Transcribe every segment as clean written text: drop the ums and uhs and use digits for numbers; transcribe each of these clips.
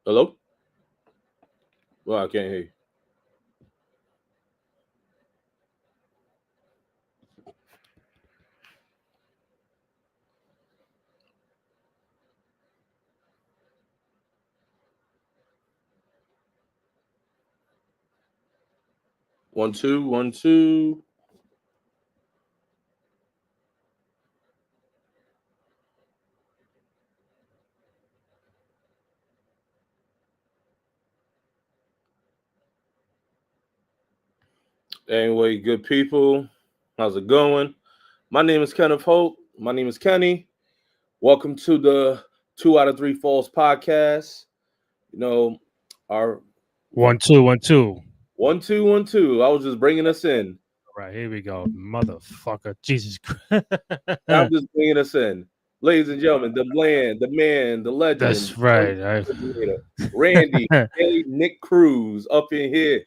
Hello? Well, I can't hear you. One, two, 1, 2. Anyway, good people. How's it going? My name is Kenneth Holt. My name is Kenny. Welcome to the 2 out of 3 Falls podcast. You know, our 1, 2, 1, 2. 1, 2, 1, 2. I was just bringing us in. All right, here we go, motherfucker. Jesus Christ. I'm just bringing us in. Ladies and gentlemen, the man, the legend. That's right. Randy, hey, Nick Cruz up in here.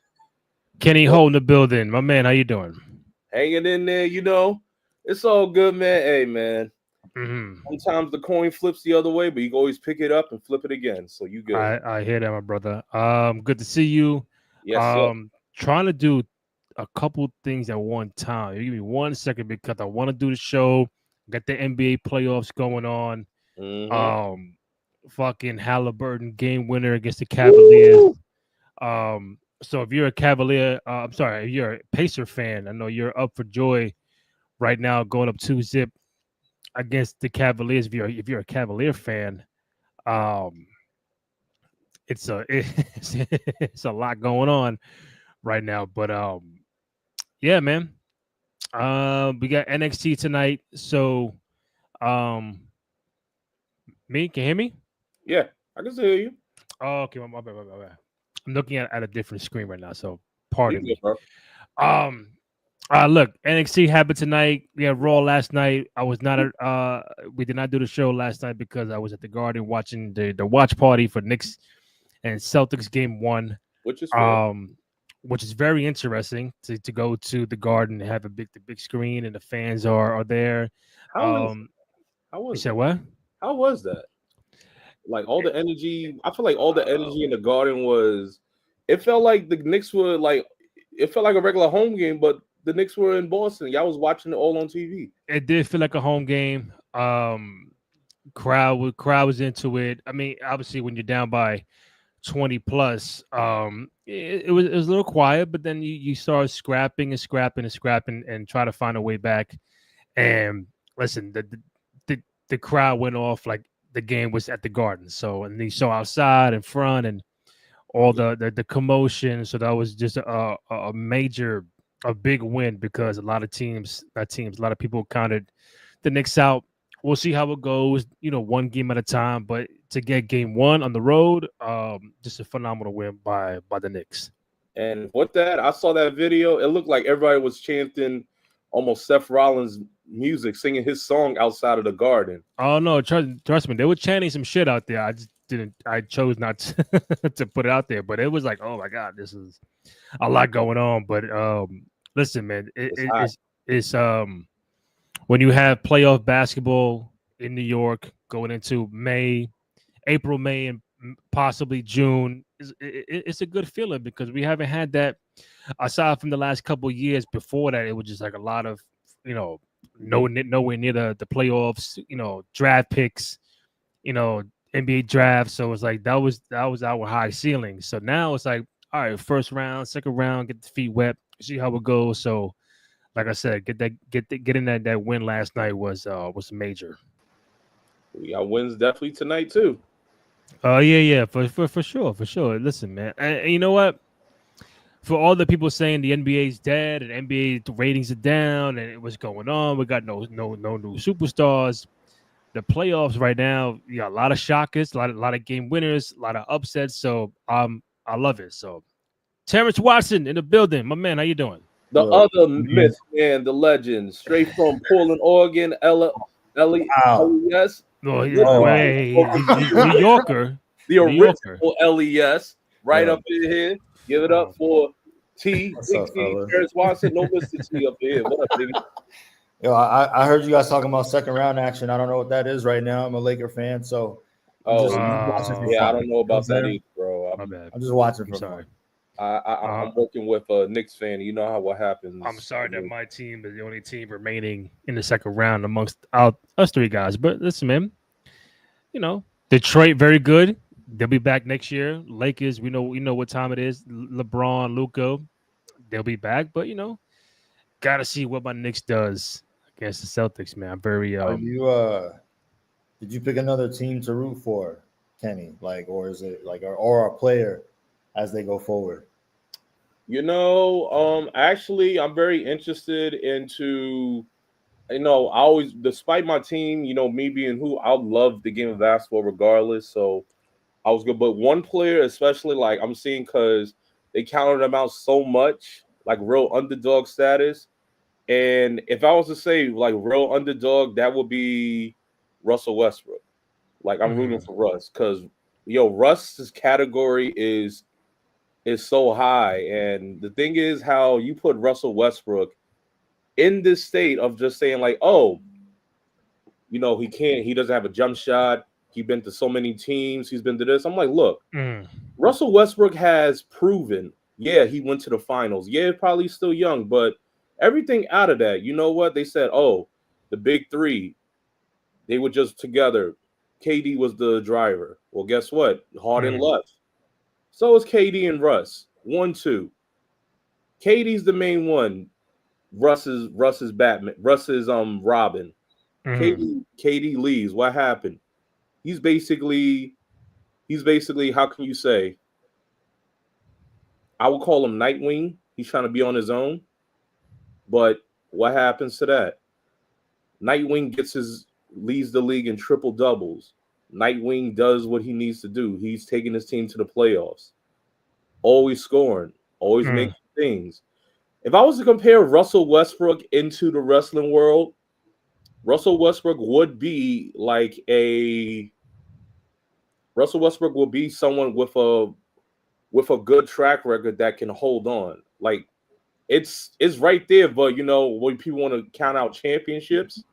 Kenny Holt in the building. My man, how you doing? Hanging in there, It's all good, man. Hey, man. Mm-hmm. Sometimes the coin flips the other way, but you can always pick it up and flip it again. So you good. I hear that, my brother. Good to see you. Yes, sir. Trying to do a couple things at one time. Give me 1 second because I want to do the show. Got the NBA playoffs going on. Mm-hmm. Fucking Halliburton game winner against the Cavaliers. So if you're a Cavalier, if you're a Pacer fan, I know you're up for joy right now, going up 2-0 against the Cavaliers. If you're a Cavalier fan, it's a lot going on right now. But yeah, man. We got NXT tonight. So me, can you hear me? Yeah, I can hear you. Oh, okay, my bad. I'm looking at a different screen right now, so pardon me. Bro. Look, NXT happened tonight. We had Raw last night. I was not we did not do the show last night because I was at the Garden watching the watch party for Knicks and Celtics game 1. Which is very interesting to go to the Garden and have the big screen and the fans are there. How was you said what? How was that? Like all the energy, I feel like all the energy in the Garden it felt like the Knicks were it felt like a regular home game, but the Knicks were in Boston. Y'all was watching it all on TV. It did feel like a home game. Crowd was into it. I mean, obviously when you're down by 20 plus, it was a little quiet, but then you start scrapping and try to find a way back. And listen, the crowd went off like the game was at the Garden. So, and you saw outside in front and all the commotion. So that was just a big win because a lot of people counted the Knicks out. We'll see how it goes, one game at a time. But to get game 1 on the road, just a phenomenal win by the Knicks. And with that, I saw that video. It looked like everybody was chanting almost Seth Rollins' music, singing his song outside of the Garden. Oh no, trust me, they were chanting some shit out there. I chose not to put it out there, but it was like, oh my god, this is a lot going on. But listen, man, it's when you have playoff basketball in New York going into April, May, and possibly June, it's a good feeling because we haven't had that aside from the last couple of years. Before that, it was just like a lot of nowhere near the playoffs, draft picks, NBA draft. So it's like that was our high ceiling. So now it's like, all right, first round, second round, get the feet wet, see how it goes. So like I said, getting that win last night was major. We got wins definitely tonight too. Yeah, for sure. Listen, man, and you know what? For all the people saying the NBA's dead and NBA ratings are down and what's going on, we got no new superstars. The playoffs right now, you got a lot of shockers, a lot of game winners, a lot of upsets. So I love it. So Terrence Watson in the building, my man, how you doing? The other myth man, the legend, straight from Portland, Oregon, LES. No, New Yorker. The original LES, right up in here. Give it up for T. Terrence Watson. No Mr. T up here. What up, baby? Yo, I heard you guys talking about second round action. I don't know what that is right now. I'm a Laker fan, so Oh, watching for yeah, fun. I don't know about that either, bro. My bad. I'm just watching for sorry. fun. I'm working with a Knicks fan. You know what happens. I'm sorry that my team is the only team remaining in the second round amongst us three guys. But listen, man, Detroit very good. They'll be back next year. Lakers, we know what time it is. LeBron, Luka, they'll be back. But gotta see what my Knicks does against the Celtics, man. I'm very Are you did you pick another team to root for, Kenny? Like, or is it like or a player as they go forward? Actually, I'm very interested into. I always, despite my team, me being who, I love the game of basketball regardless. So I was good, but one player, especially, like I'm seeing, because they counted them out so much, like real underdog status. And if I was to say like real underdog, that would be Russell Westbrook. Like I'm rooting for Russ because Russ's category is so high, and the thing is how you put Russell Westbrook in this state of just saying like, oh, he doesn't have a jump shot. He's been to so many teams. He's been to this. I'm like, look, Russell Westbrook has proven, yeah, he went to the finals. Yeah, probably still young, but everything out of that, you know what? They said, oh, the big three, they were just together. KD was the driver. Well, guess what? Harden left. So is KD and Russ. 1-2. KD's the main one. Russ is Batman. Russ is Robin. KD leaves. What happened? He's basically how can you say? I would call him Nightwing. He's trying to be on his own. But what happens to that? Nightwing leads the league in triple doubles. Nightwing does what he needs to do. He's taking his team to the playoffs. Always scoring, always making things. If I was to compare Russell Westbrook into the wrestling world, Russell Westbrook would be someone with a good track record that can hold on. Like it's right there, but when people want to count out championships,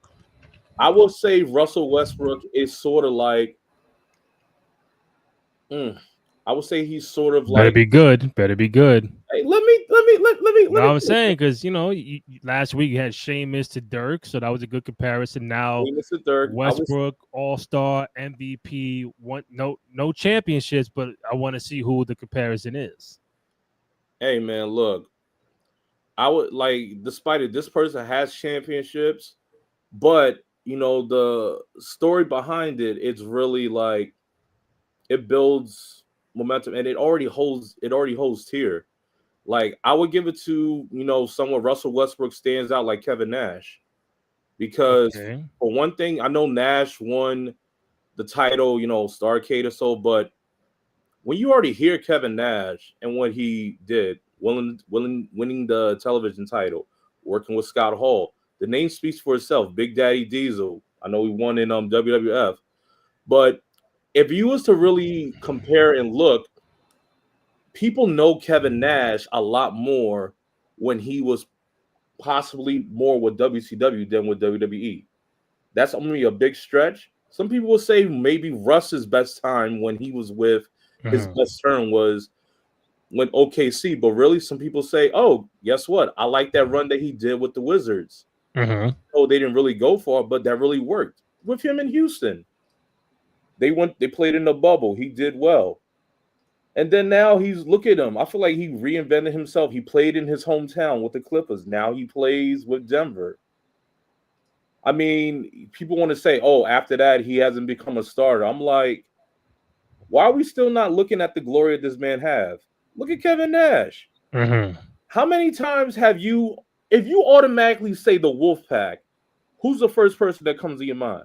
I will say Russell Westbrook is sort of like I would say he's sort of like better be good. Hey, let me. No, I'm saying because last week you had Sheamus to Dirk, so that was a good comparison. Now Westbrook, All-Star, MVP, no championships, but I want to see who the comparison is. Hey man, look, I would like, despite it, this person has championships, but the story behind it, it's really like it builds momentum, and it already holds tier. Like I would give it to someone. Russell Westbrook stands out like Kevin Nash, because for one thing, I know Nash won the title, Starrcade or so, but when you already hear Kevin Nash and what he did, winning the television title, working with Scott Hall, the name speaks for itself. Big Daddy Diesel. I know he won in WWF, but if you was to really compare and look, people know Kevin Nash a lot more when he was possibly more with WCW than with WWE. That's only a big stretch. Some people will say maybe Russ's best time when he was with his best turn was when OKC, but really some people say, oh, guess what? I like that run that he did with the Wizards. Oh, they didn't really go for it, but that really worked with him in Houston. They played in the bubble. He did well. And then now look at him. I feel like he reinvented himself. He played in his hometown with the Clippers. Now he plays with Denver. I mean, people want to say, oh, after that, he hasn't become a starter. I'm like, why are we still not looking at the glory that this man have? Look at Kevin Nash. How many times if you automatically say the Wolfpack, who's the first person that comes to your mind?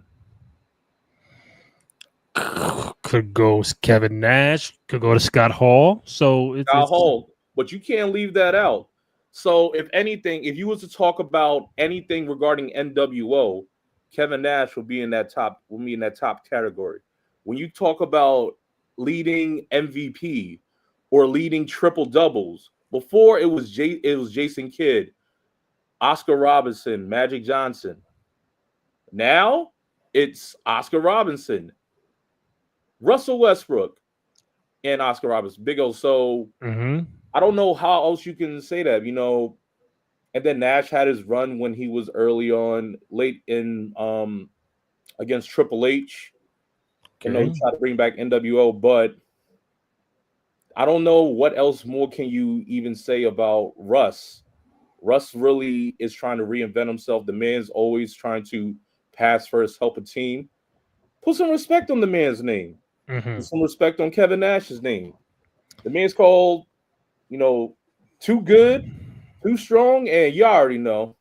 Could go Kevin Nash, could go to Scott Hall. So Scott Hall, but you can't leave that out. So if anything, if you was to talk about anything regarding NWO, Kevin Nash will be in that top category. When you talk about leading MVP or leading triple doubles, before it was Jason Kidd, Oscar Robinson, Magic Johnson. Now it's Oscar Robinson, Russell Westbrook and Oscar Robertson, big O. So I don't know how else you can say that, And then Nash had his run when he was early on, late in against Triple H. Okay. He tried to bring back NWO, but I don't know what else more can you even say about Russ. Russ really is trying to reinvent himself. The man's always trying to pass first, help a team. Put some respect on the man's name. Put some respect on Kevin Nash's name. The man's called, too good, too strong, and you already know.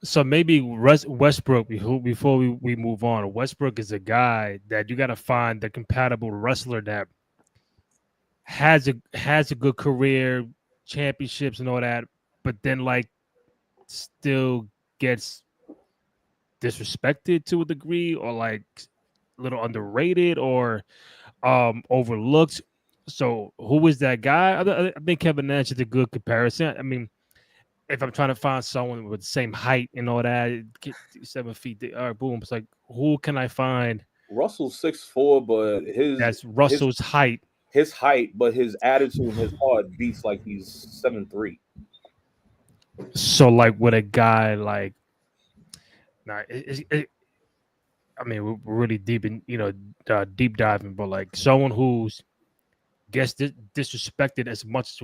So maybe Westbrook, before we move on, Westbrook is a guy that you got to find the compatible wrestler that has a good career, championships and all that, but then still gets disrespected to a degree, or a little underrated, or overlooked. So who is that guy? I think Kevin Nash is a good comparison. I mean, if I'm trying to find someone with the same height and all that, 7 feet, all right, boom. It's like, who can I find? Russell's 6'4", but that's Russell's height. His height, but his attitude and his heart beats like he's 7'3". So with a guy I mean, we're really deep in deep diving, but someone who's gets disrespected as much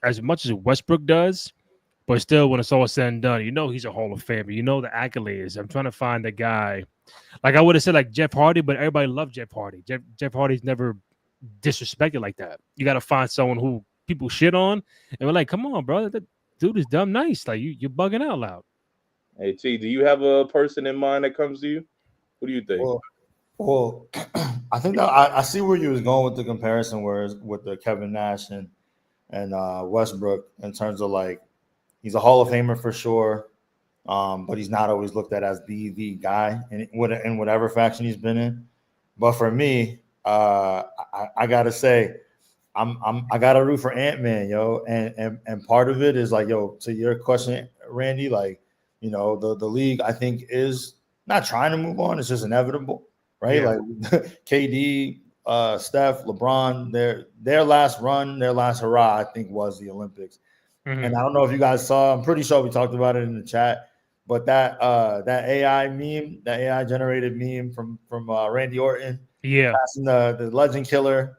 as Westbrook does. But still, when it's all said and done, he's a Hall of Famer. The accolades. I'm trying to find a guy. I would have said Jeff Hardy, but everybody loved Jeff Hardy. Jeff Hardy's never disrespected like that. You got to find someone who people shit on, and we're like, come on, bro, that dude is dumb nice. You're bugging out loud. Hey T, do you have a person in mind that comes to you? What do you think? Well, I think that I see where you was going with the comparison, with the Kevin Nash and Westbrook, in terms of he's a Hall of Famer for sure, but he's not always looked at as the guy in whatever faction he's been in. But for me, I gotta say, I gotta root for Ant-Man, yo, and part of it is to your question, Randy, the league I think is not trying to move on; it's just inevitable, right? Yeah. KD, Steph, LeBron, their last run, their last hurrah, I think, was the Olympics. And I don't know if you guys saw, I'm pretty sure we talked about it in the chat, but that AI meme, that AI generated meme from Randy Orton, passing the legend killer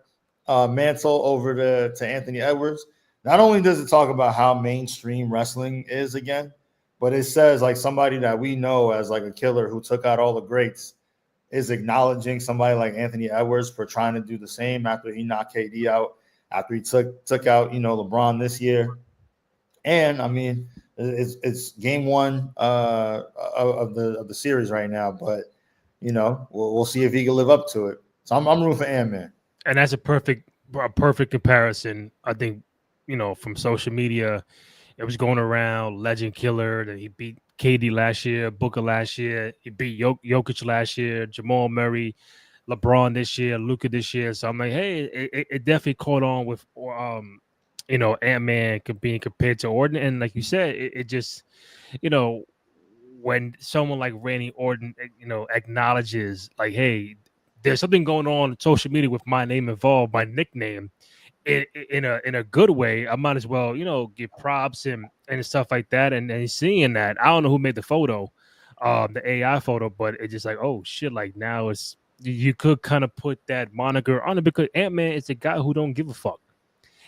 mantle over to Anthony Edwards. Not only does it talk about how mainstream wrestling is again, but it says somebody that we know as a killer who took out all the greats is acknowledging somebody like Anthony Edwards for trying to do the same after he knocked KD out, after he took out LeBron this year. And I mean, it's game one of the series right now, but we'll see if he can live up to it. So I'm rooting for Ant-Man. And that's a perfect comparison. I think from social media, it was going around legend killer that he beat KD last year, Booker last year, he beat Jokic last year, Jamal Murray, LeBron this year, Luka this year. So I'm like, hey, it definitely caught on with Ant-Man being compared to Orton. And like you said, it just, when someone like Randy Orton, acknowledges hey, there's something going on social media with my name involved, my nickname, in a good way, I might as well, give props and stuff like that. And seeing that, I don't know who made the photo, the AI photo, but it's just oh shit, now it's, you could kind of put that moniker on it, because Ant-Man is a guy who don't give a fuck.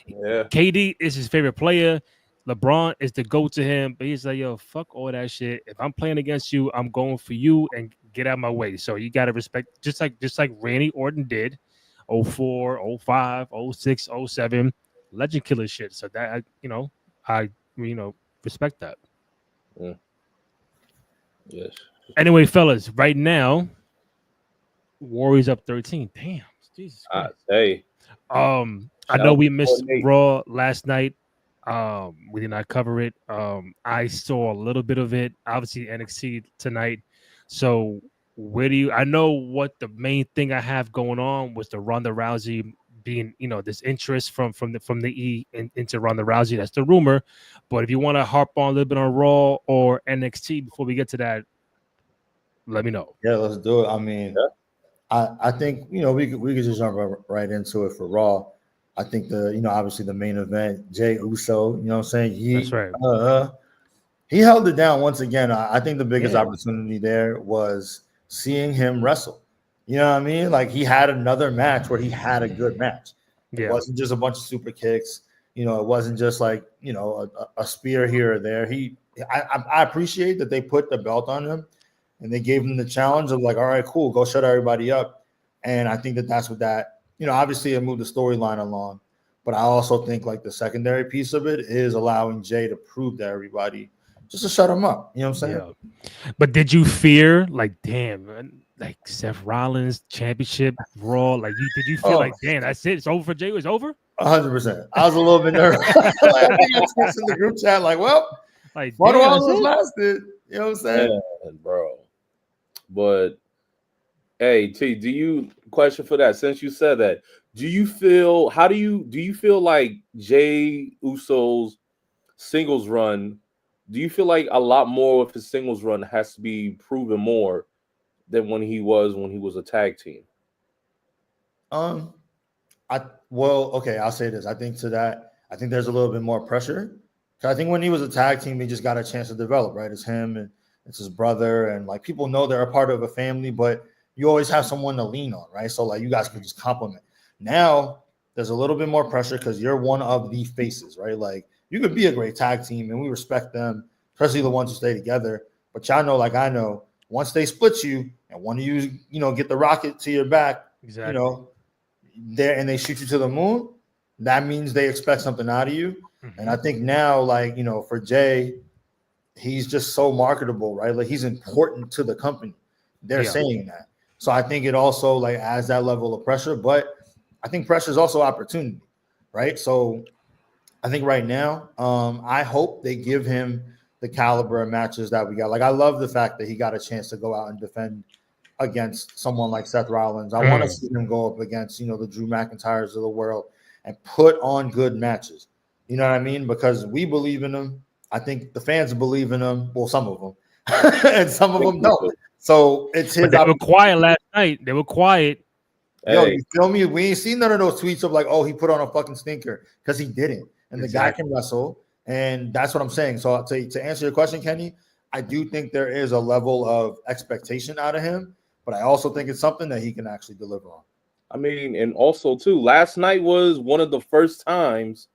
Yeah. KD is his favorite player. LeBron is the go to him, but he's yo, fuck all that shit. If I'm playing against you, I'm going for you, and get out of my way. So you got to respect, just like Randy Orton did, 04, 05, 06, 07, legend killer shit. So that I respect that. Yeah. Yes. Anyway, fellas, right now, Warriors up 13. Damn, Jesus Christ. Hey. I know we missed Raw last night. We did not cover it. I saw a little bit of it. Obviously, NXT tonight. So I know what the main thing I have going on was the Ronda Rousey being, this interest from the E into Ronda Rousey. That's the rumor. But if you want to harp on a little bit on Raw or NXT before we get to that, let me know. Yeah, let's do it. I mean, I think we could just jump right into it for Raw. I think obviously the main event, Jey Uso. You know what I'm saying? That's right. He held it down once again. I think the biggest opportunity there was seeing him wrestle. You know what I mean? Like he had another match where he had a good match. It wasn't just a bunch of super kicks. It wasn't just like a spear here or there. I appreciate that they put the belt on him and they gave him the challenge of like, all right, cool, go shut everybody up. And I think that's what that obviously it moved the storyline along, but I also think like the secondary piece of it is allowing Jey to prove to everybody just to shut him up. You know what I'm saying? Yeah. But did you fear like, damn, man, like Seth Rollins championship Raw? Like did you feel like, damn, that's it? It's over for Jey? It's over? 100%. I was a little bit nervous. I think I was in the group chat like, well, like what all this lasted? You know what I'm saying? Yeah, bro. But hey, T, question for that? Since you said that, do you feel like Jey Uso's singles run? Do you feel like a lot more of his singles run has to be proven more than when he was a tag team? Okay, I'll say this. I think there's a little bit more pressure. I think when he was a tag team, he just got a chance to develop, right? It's him and it's his brother, and like people know they're a part of a family, but you always have someone to lean on, right? So like you guys can just compliment. Now there's a little bit more pressure because you're one of the faces, right? Like you could be a great tag team and we respect them, especially the ones who stay together. But y'all know, like I know, once they split you and one of you, get the rocket to your back, exactly. There and they shoot you to the moon, that means they expect something out of you. Mm-hmm. And I think now, like, for Jey, he's just so marketable, right? Like he's important to the company. They're saying that. So I think it also like adds that level of pressure, but I think pressure is also opportunity, right? So I think right now, I hope they give him the caliber of matches that we got. Like I love the fact that he got a chance to go out and defend against someone like Seth Rollins. I want to see him go up against, the Drew McIntyres of the world and put on good matches. You know what I mean? Because we believe in him. I think the fans believe in him. Well, some of them, and some of them don't. So it's his. But they were quiet last night. They were quiet. Yo, you feel me? We ain't seen none of those tweets of like, oh, he put on a fucking stinker, because he didn't. And the guy can wrestle. And that's what I'm saying. So to answer your question, Kenny, I do think there is a level of expectation out of him, but I also think it's something that he can actually deliver on. I mean, and also too, last night was one of the first times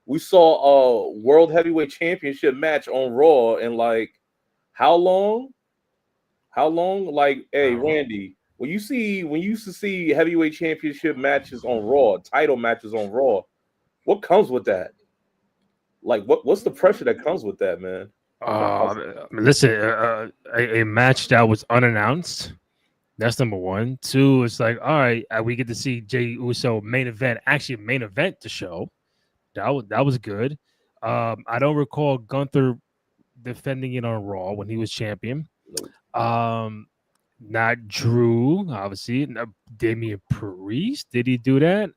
we saw a World Heavyweight Championship match on Raw in like how long? Like, hey, Randy, when you used to see heavyweight championship matches on Raw, title matches on Raw, what comes with that? Like, what's the pressure that comes with that, man? Listen, a match that was unannounced. That's number one. Two, it's like, all right, we get to see Jey Uso main event the show. That was good. I don't recall Gunther defending it on Raw when he was champion. Not Drew, obviously. Damian Priest, did he do that?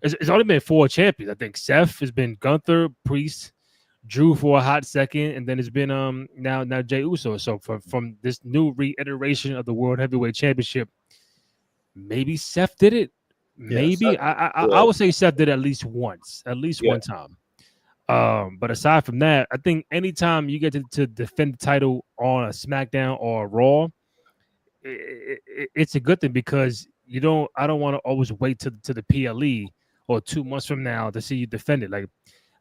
It's only been 4 champions. I think Seth has been Gunther, Priest, Drew for a hot second, and then it's been now Jey Uso. So from this new reiteration of the World Heavyweight Championship, maybe Seth did it. Maybe Seth, I would say Seth did it at least one time. But aside from that, I think anytime you get to defend the title on a SmackDown or a Raw, it's a good thing, because I don't want to always wait to the PLE or 2 months from now to see you defend it. Like,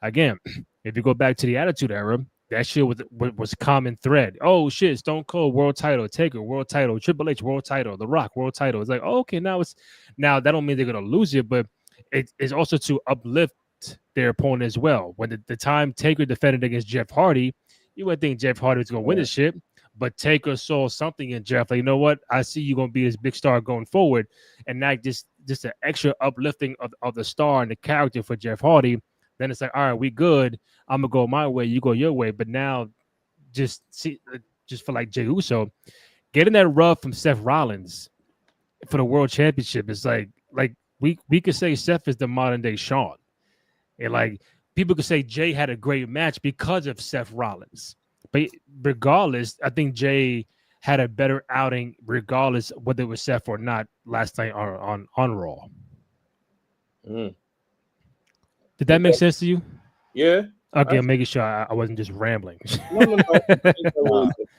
again, if you go back to the Attitude Era, that shit was common thread. Oh shit, Stone Cold world title, Taker world title, Triple H world title, The Rock world title. It's like, oh, okay, now that don't mean they're gonna lose it, but it's also to uplift their opponent as well. When the time Taker defended against Jeff Hardy, you would think Jeff Hardy was gonna win this shit, but Taker saw something in Jeff. Like, you know what? I see you gonna be this big star going forward, and not just an extra uplifting of the star and the character for Jeff Hardy. Then it's like, all right, we good. I'm gonna go my way, you go your way. But now, just for like Jey Uso, getting that rub from Seth Rollins for the World Championship is like we could say Seth is the modern day Shawn, and like people could say Jey had a great match because of Seth Rollins. But regardless, I think Jey had a better outing, regardless whether it was Seth or not last night on Raw. Mm. Did that make sense to you? Yeah. Okay, I'm making sure I wasn't just rambling. No.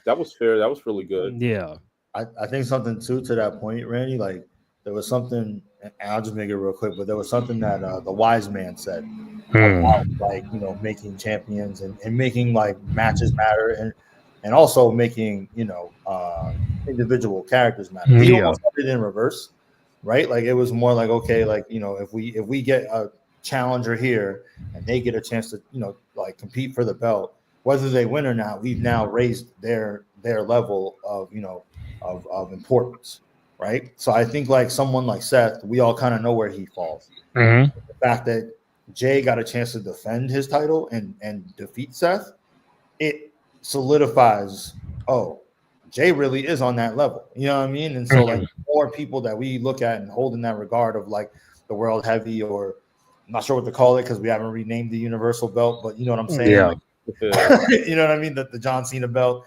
That was fair. That was really good. Yeah. I think something too to that point, Randy. Like there was something, and I'll just make it real quick. But there was something that the wise man said about like making champions and making like matches matter and also making individual characters matter. He almost did it in reverse, right? Like it was more like, okay, like if we get a challenger here and they get a chance to like compete for the belt, whether they win or not, we've now raised their level of of importance, right? So I think like someone like Seth, we all kind of know where he falls. The fact that Jay got a chance to defend his title and defeat Seth, it solidifies, oh, Jay really is on that level. You know what I mean? And so like more people that we look at and hold in that regard of like the world heavy, or I'm not sure what to call it because we haven't renamed the universal belt, but you know what I'm saying? Yeah. Like, you know what I mean? The John Cena belt.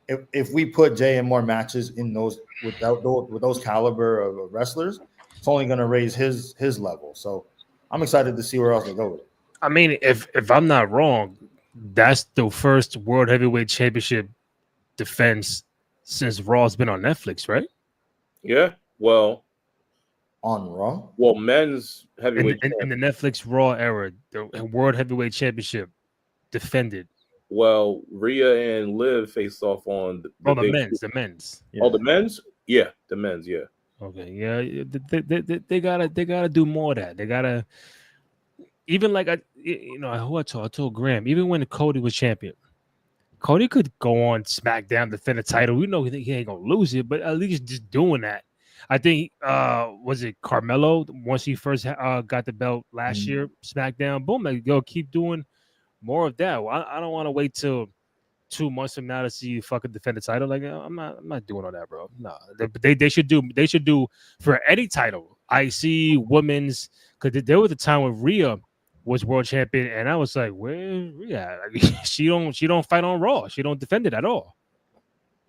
If we put Jay in more matches in those with those caliber of wrestlers, it's only going to raise his level. So I'm excited to see where else they go with it. I mean, if I'm not wrong, that's the first World Heavyweight Championship defense since Raw's been on Netflix, right? Yeah. Well, on Raw. Well, men's heavyweight in the Netflix Raw era, the World Heavyweight Championship defended. Well, Rhea and Liv faced off on the men's. Yeah. Oh, the men's? Yeah, the men's, yeah. Okay, yeah, they gotta do more of that. They gotta, even like I told Graham, even when Cody was champion, Cody could go on SmackDown, defend the title. We know he ain't gonna lose it, but at least just doing that. I think was it Carmelo once he first got the belt last year, SmackDown, boom, like go keep doing more of that. Well, I don't want to wait till 2 months from now to see you fucking defend the title. Like I'm not doing all that, bro. No, they should do for any title. IC, women's, because there was a time when Rhea was world champion, and I was like, where Rhea? Like, she don't fight on Raw. She don't defend it at all.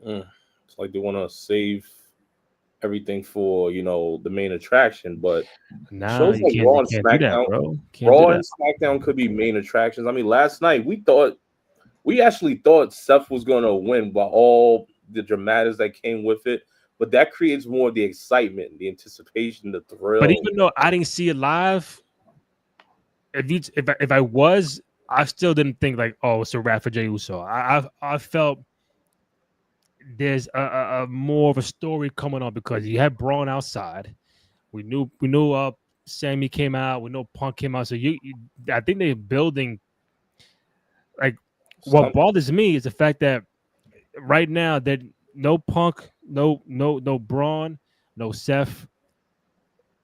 It's like they want to save everything for the main attraction, but shows like Raw and SmackDown, and SmackDown could be main attractions. I mean, last night we actually thought Seth was going to win by all the dramatics that came with it, but that creates more of the excitement, the anticipation, the thrill. But even though I didn't see it live, if I was, I still didn't think like, oh, it's a wrap for Jey Uso. I felt there's a more of a story coming on because you had Braun outside. We knew Sammy came out. We know Punk came out. So I think they're building. Like what bothers me is the fact that right now that no Punk, no Braun, no Seth,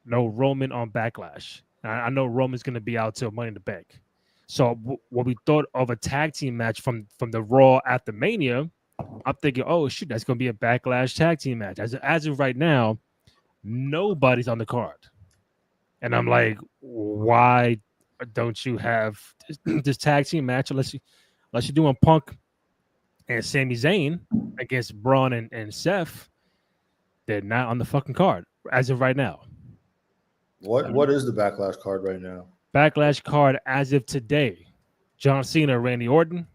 no Roman on Backlash. I know Roman's going to be out till Money in the Bank. So what we thought of a tag team match from the Raw after Mania, I'm thinking, oh shoot, that's going to be a Backlash tag team match. As of right now, nobody's on the card, and I'm like, why don't you have this tag team match unless you're doing Punk and Sami Zayn against Braun and Seth? They're not on the fucking card as of right now. What is the Backlash card right now? Backlash card as of today: John Cena, Randy Orton,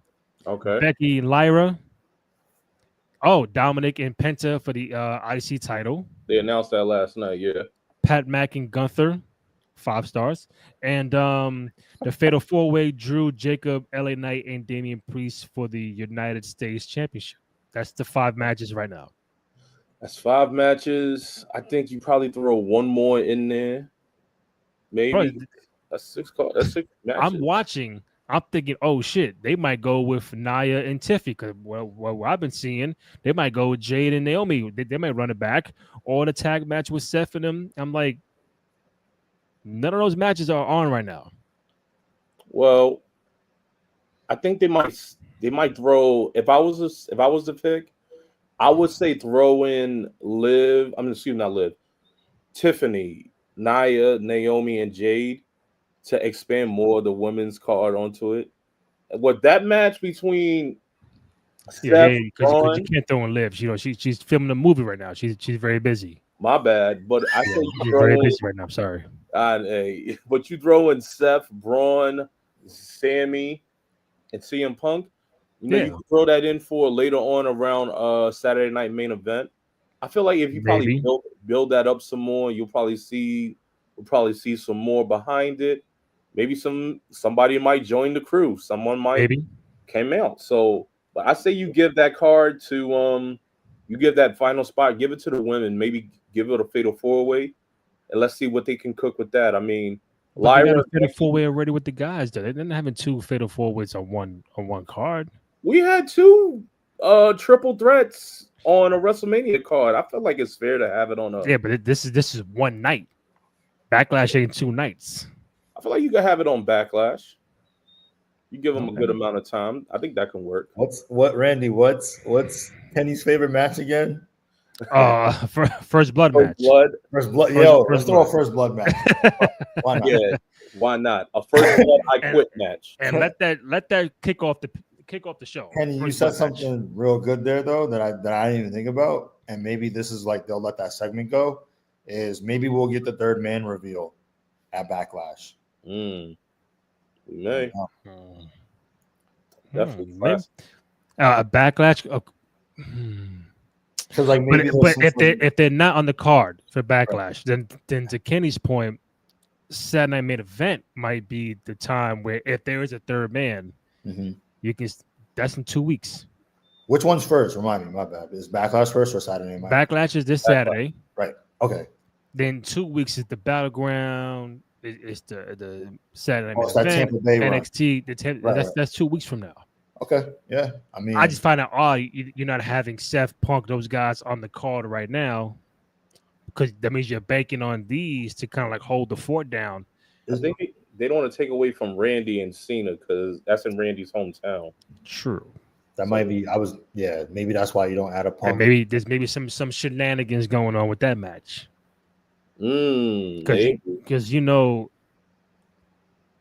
okay, Becky and Lyra. Oh, Dominic and Penta for the IC title. They announced that last night, yeah. Pat Mack and Gunther, 5 stars. And the Fatal 4-Way, Drew, Jacob, LA Knight, and Damian Priest for the United States Championship. That's the 5 matches right now. That's 5 matches. I think you probably throw one more in there. Maybe. Bro, That's 6 matches. I'm watching. I'm thinking, oh shit, they might go with Nia and Tiffy because what I've been seeing, they might go with Jade and Naomi. They might run it back, or the tag match with Seth and them. I'm like, none of those matches are on right now. Well, I think they might throw. If I was to pick, I would say throw in Liv. Not Liv. Tiffany, Nia, Naomi, and Jade, to expand more of the women's card onto it. What that match between Seth, because Braun. you can't throw in Liv. You know, she's filming a movie right now. She's very busy. My bad, but I Yeah, say you she's throw very in, busy right now. I'm sorry. but you throw in Seth, Braun, Sammy, and CM Punk. You know, you Yeah, can throw that in for later on around Saturday night main event. I feel like if you probably maybe. build that up some more, we'll probably see some more behind it. Maybe somebody might join the crew. Someone might Maybe. came out. So, but I say you give that card to you give that final spot, give it to the women. Maybe give it a fatal 4-way, and let's see what they can cook with that. I mean, But they got Lyra a and fatal Becky, 4-way already with the guys. Though they're not having two fatal 4-ways on one card. we had two triple threats on a WrestleMania card. I feel like it's fair to have it on a. Yeah, but this is one night. Backlash ain't 2 nights. I feel like you can have it on Backlash. You give them a Okay. good amount of time. I think that can work. Randy? What's Kenny's favorite match again? First blood First match. blood. First blood. First Let's throw a blood. first blood match. Why not? Yeah, why not? A first blood I And- quit match. And let that kick off the show. Kenny, you First said blood match. something real good there though that I didn't even think about, and maybe this is like they'll let that segment go. Is maybe we'll get the third man reveal at Backlash. We may Hmm. definitely Maybe. classic. A backlash. Because like maybe But if they're not on the card for Backlash, then to Kenny's point, Saturday Night Main Event might be the time where if there is a third man, you can. That's in 2 weeks. Which one's first? Remind me. My bad. Is Backlash first or Saturday Night? Backlash is this Saturday. Right. Okay. Then 2 weeks is the Battleground. It's the Saturday Night It's that Main Event. Tampa Bay run. NXT. That's 2 weeks from now. Okay. Yeah. I mean, I just find out odd you're not having Seth, Punk, those guys on the card right now, because that means you're banking on these to kind of like hold the fort down. I think they don't want to take away from Randy and Cena because that's in Randy's hometown. True. that might be. Maybe that's why you don't add a Punk. And maybe there's some shenanigans going on with that match. Because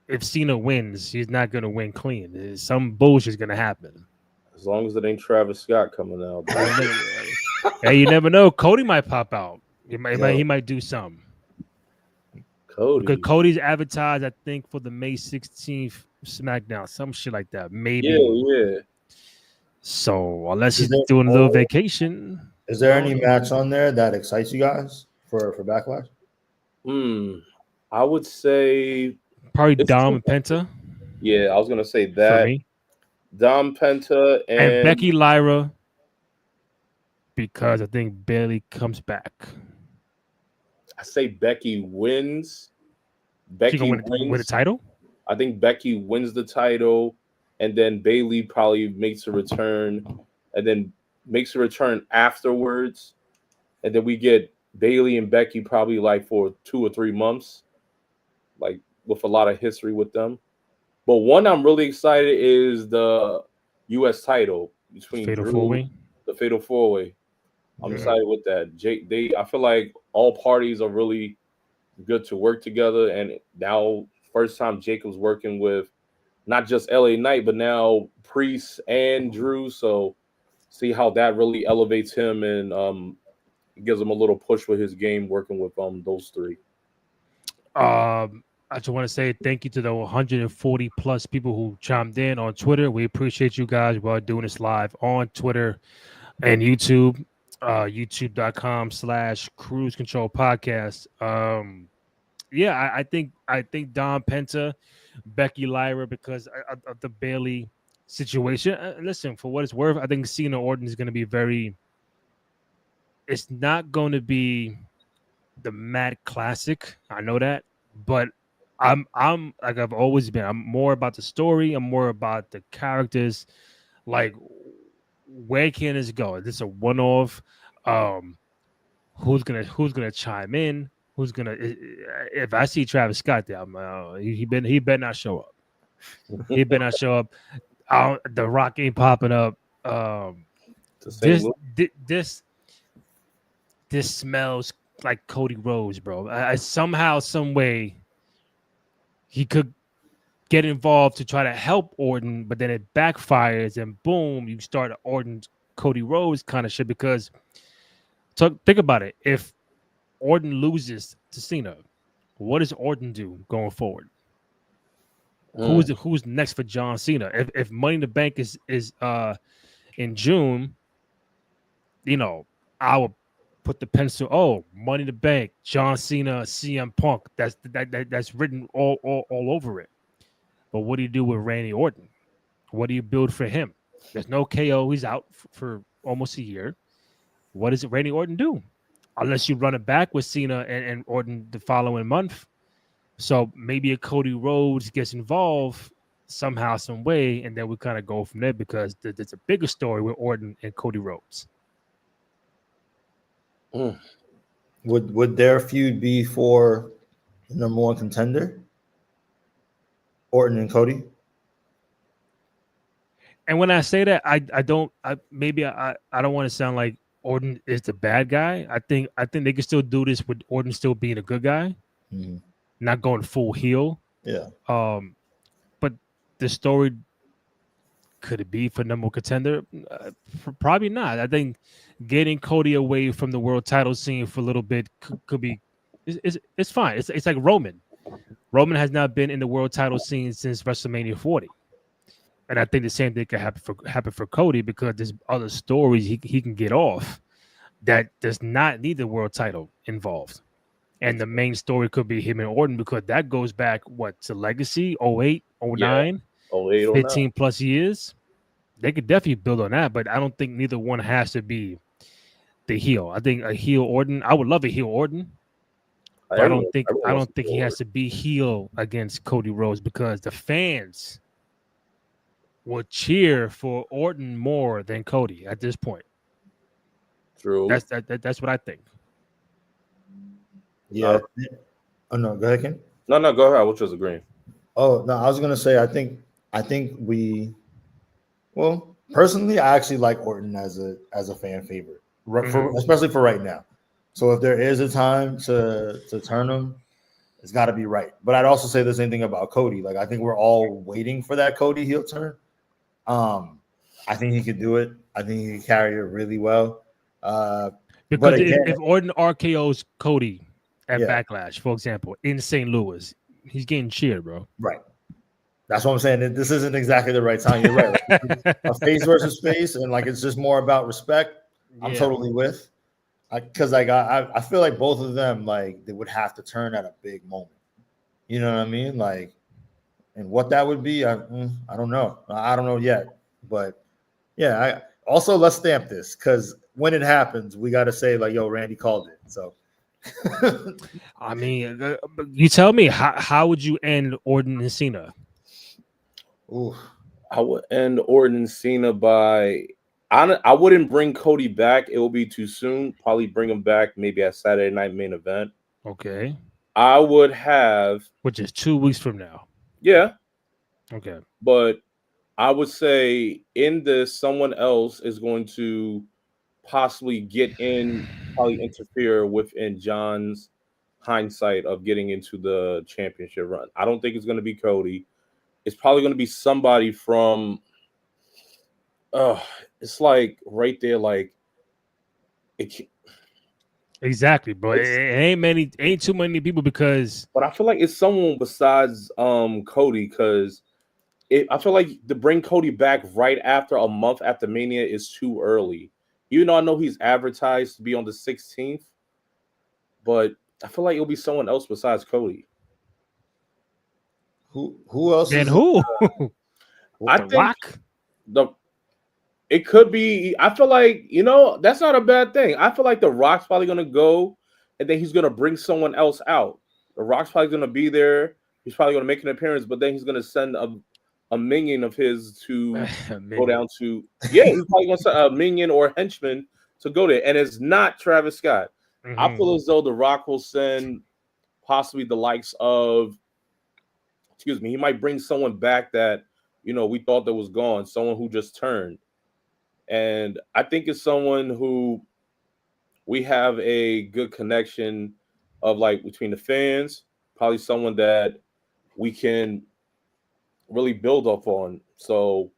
if Cena wins, he's not going to win clean. Some bullshit's going to happen. As long as it ain't Travis Scott coming out. Hey, you never know. Cody might pop out. He might do something. Cody. Because Cody's advertised, I think, for the May 16th SmackDown, some shit like that. Maybe. Yeah. So unless he's doing a little vacation. Is there any match on there that excites you guys for Backlash? I would say probably Dom and Penta. Yeah, I was gonna say that. For me. Dom Penta and Becky Lyra, because I think Bayley comes back. I say Becky wins. She gonna win the title? I think Becky wins the title, and then Bayley probably makes a return, and then makes a return afterwards, and then we get Bayley and Becky probably like for 2 or 3 months, like with a lot of history with them. But one I'm really excited is the U.S. title between Fatal Drew, 4-way. The Fatal 4-way. I'm excited with that. I feel like all parties are really good to work together, and now first time Jacob's working with not just LA Knight, but now Priest and Drew. So see how that really elevates him and gives him a little push with his game working with those three. I just want to say thank you to the 140 plus people who chimed in on Twitter. We appreciate you guys. We're doing this live on Twitter and YouTube, youtube.com/Cruise Control Podcast. I think Dom Penta, Becky Lyra, because of the Bayley situation. Listen, for what it's worth, I think Cena Orton is going to be very. It's not going to be the Mad Classic. I know that, but I'm like I've always been. I'm more about the story. I'm more about the characters. Like, where can this go? Is this a one-off? Who's gonna chime in? Who's gonna? If I see Travis Scott there, he better not show up. He better not show up. The Rock ain't popping up. This smells like Cody Rhodes, bro. Somehow, some way, he could get involved to try to help Orton, but then it backfires, and boom, you start Orton Cody Rhodes kind of shit. Because think about it, if Orton loses to Cena, what does Orton do going forward? Who's next for John Cena? If Money in the Bank is in June, I would put the pencil. Oh, Money in the Bank, John Cena, CM Punk. That's written all over it. But what do you do with Randy Orton? What do you build for him? There's no KO. He's out for almost a year. What does Randy Orton do? Unless you run it back with Cena and Orton the following month. So maybe a Cody Rhodes gets involved somehow, some way, and then we kind of go from there, because there's a bigger story with Orton and Cody Rhodes. Would their feud be for the number one contender? Orton and Cody? And when I say that, I don't want to sound like Orton is the bad guy. I think they can still do this with Orton still being a good guy, not going full heel. Yeah. But the story, could it be for number one contender? Probably not. I think getting Cody away from the world title scene for a little bit could be. It's fine. It's like Roman. Roman has not been in the world title scene since WrestleMania 40. And I think the same thing could happen for Cody, because there's other stories he can get off that does not need the world title involved. And the main story could be him and Orton, because that goes back, to Legacy, 08, 09, 08, 15 plus years. They could definitely build on that, but I don't think neither one has to be the heel. I think a heel Orton, I would love a heel Orton. But I don't think he has to be heel against Cody Rhodes, because the fans will cheer for Orton more than Cody at this point. True. That's what I think. Yeah. Oh no, go ahead, Ken. No, go ahead. I was just agreeing. Oh no, I was gonna say I think personally, I actually like Orton as a fan favorite, especially for right now. So if there is a time to turn him, it's got to be right. But I'd also say the same thing about Cody. Like, I think we're all waiting for that Cody heel turn. I think he could do it. I think he could carry it really well. Because if Orton RKO's Cody at Backlash, for example, in St. Louis, he's getting cheered, bro. Right. That's what I'm saying. This isn't exactly the right time. You're right. Like, a face versus face, and like it's just more about respect. I'm totally with. Because I feel like both of them, like, they would have to turn at a big moment. You know what I mean? Like, and what that would be, I don't know. I don't know yet. But yeah, also let's stamp this, because when it happens, we got to say like, yo, Randy called it. So I mean, you tell me, how would you end Orton and Cena? Ooh, I would end Orton and Cena by. I wouldn't bring Cody back. It will be too soon. Probably bring him back maybe at Saturday Night Main Event. Okay. I would have. Which is 2 weeks from now. Yeah. Okay. But I would say in this, someone else is going to possibly get in, probably interfere within John's hindsight of getting into the championship run. I don't think it's going to be Cody. It's probably going to be somebody from. It's like right there, like it. Exactly, bro. It ain't too many people, because. But I feel like it's someone besides Cody, because I feel like to bring Cody back right after a month after Mania is too early. Even though I know he's advertised to be on the 16th, but I feel like it'll be someone else besides Cody. Who else? And who? I think it could be. I feel like, that's not a bad thing. I feel like The Rock's probably gonna go, and then he's gonna bring someone else out. The Rock's probably gonna be there. He's probably gonna make an appearance, but then he's gonna send a minion of his to go down to. Yeah, he's probably gonna send a minion or henchman to go there, and it's not Travis Scott. Mm-hmm. I feel as though The Rock will send possibly the likes of. Excuse me. He might bring someone back that we thought that was gone. Someone who just turned. And I think it's someone who we have a good connection of, like, between the fans, probably someone that we can really build up on. So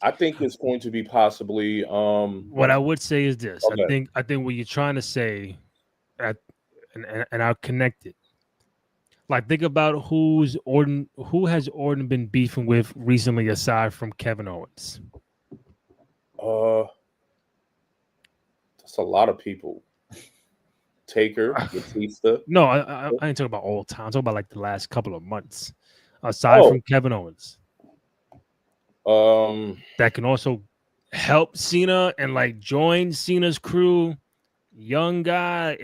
I think it's going to be possibly. What I would say is this: Okay. I think what you're trying to say, and I'll connect it. Like, think about who has Orton been beefing with recently, aside from Kevin Owens. That's a lot of people. Taker, Batista. No, I ain't talking about all time. I'm talking about like the last couple of months, aside from Kevin Owens. That can also help Cena and like join Cena's crew. Young guy.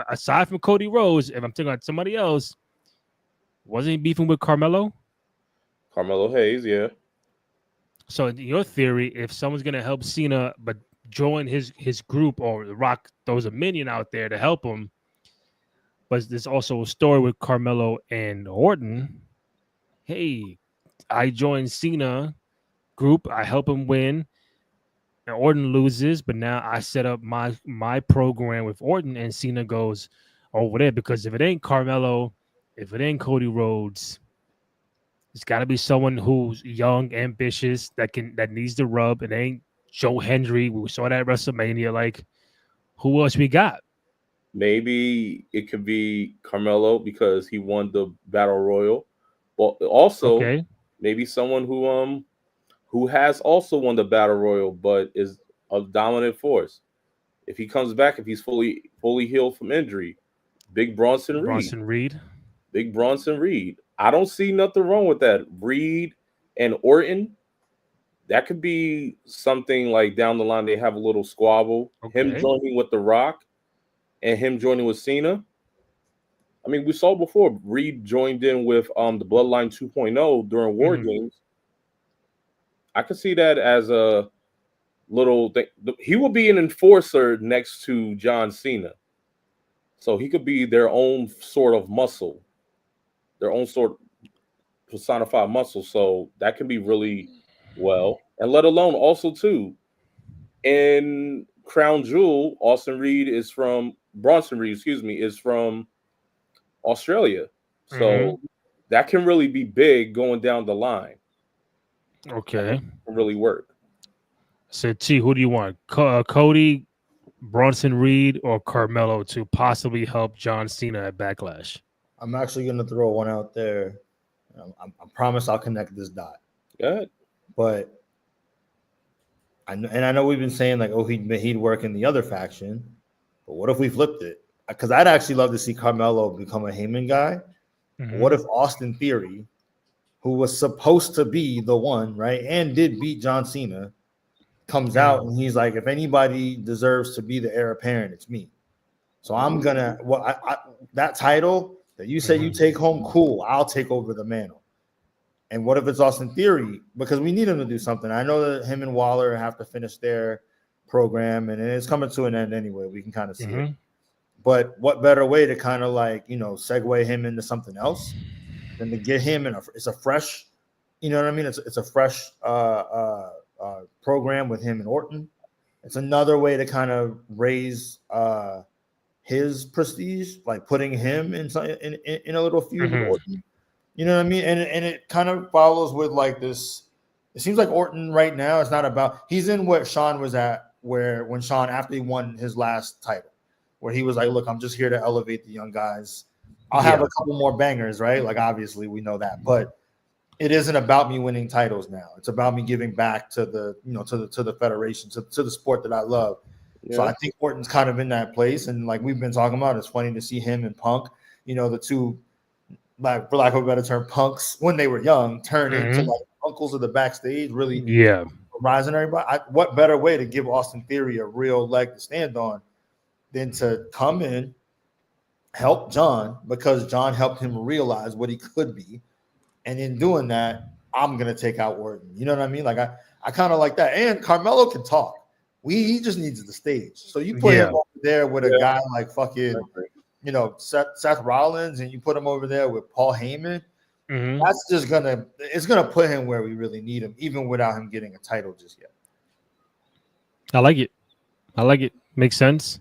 Aside from Cody Rhodes, if I'm talking about somebody else, wasn't he beefing with Carmelo? Carmelo Hayes, yeah. So in your theory, if someone's gonna help Cena but join his group, or The Rock throws a minion out there to help him, but there's also a story with Carmelo and Orton. Hey, I joined Cena group, I help him win, and Orton loses, but now I set up my program with Orton, and Cena goes over there, because if it ain't Carmelo, if it ain't Cody Rhodes, it's got to be someone who's young, ambitious, that needs the rub. It ain't Joe Hendry. We saw that at WrestleMania. Like, who else we got? Maybe it could be Carmelo because he won the Battle Royal. But also maybe someone who has also won the Battle Royal but is a dominant force. If he comes back, if he's fully healed from injury, Big Bronson Reed. Big Bronson Reed. I don't see nothing wrong with that. Reed and Orton, that could be something like down the line they have a little squabble. Him joining with The Rock and him joining with Cena. I mean, we saw before Reed joined in with the Bloodline 2.0 during War Games. I could see that as a little thing. He will be an enforcer next to John Cena. So he could be their own sort of muscle, their own sort of personified muscle. So that can be really well. And let alone also, too, in Crown Jewel, Bronson Reed, is from Australia. So that can really be big going down the line. Okay. Can really work. So, T, who do you want? Cody, Bronson Reed, or Carmelo to possibly help John Cena at Backlash? I'm actually going to throw one out there. I promise I'll connect this dot. Good. But I know we've been saying like, oh, he'd work in the other faction. But what if we flipped it? Because I'd actually love to see Carmelo become a Heyman guy. What if Austin Theory, who was supposed to be the one, right, and did beat John Cena, comes out and he's like, if anybody deserves to be the heir apparent, it's me. So I'm gonna that title that you say you take home, cool. I'll take over the mantle. And what if it's Austin Theory? Because we need him to do something. I know that him and Waller have to finish their program, and it's coming to an end anyway. We can kind of see it. But what better way to kind of like, segue him into something else than to get him in it's a fresh, you know what I mean? It's a fresh program with him and Orton. It's another way to kind of raise his prestige, like putting him in a little feud with Orton. You know what I mean? And it kind of follows with like this. It seems like Orton right now is not about. He's in what Shawn was at, when Shawn, after he won his last title, where he was like, "Look, I'm just here to elevate the young guys. I'll have a couple more bangers, right? Like obviously we know that, but it isn't about me winning titles now. It's about me giving back to the to the federation, to the sport that I love." Yeah. So I think Orton's kind of in that place, and like we've been talking about, it's funny to see him and Punk, the two, like for lack of a better term, punks when they were young, turn into like uncles of the backstage, really rising everybody. What better way to give Austin Theory a real leg to stand on than to come in, help John, because John helped him realize what he could be, and in doing that, I'm gonna take out Orton. You know what I mean? Like I kind of like that. And Carmelo can talk. He just needs the stage. So you put him over there with a guy like fucking, Seth Rollins, and you put him over there with Paul Heyman. That's just it's gonna put him where we really need him, even without him getting a title just yet. I like it. Makes sense.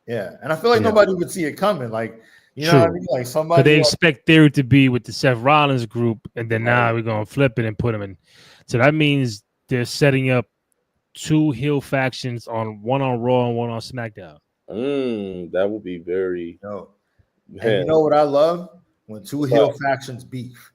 Yeah, and I feel like nobody would see it coming. Like, You know what I mean? Like Because somebody they else. expect Theory to be with the Seth Rollins group, and then now we're gonna flip it and put him in. So that means they're setting up 2 heel factions one on Raw and one on SmackDown. That would be very. No. Man. And you know what I love? When 2 heel factions beef.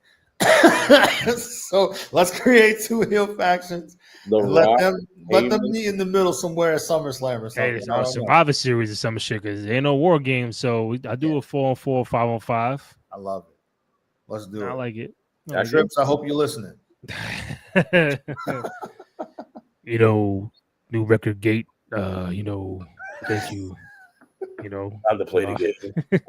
So let's create 2 heel factions and let them meet in the middle somewhere at SummerSlam or something. Hey, our Survivor Series or some shit, because there ain't no war game. So I do a 4-on-4, 5-on-5. I love it. Let's do it. I like it. Trips, I hope you're listening. You know, new record gate. You know, thank you. You know, time to play the game.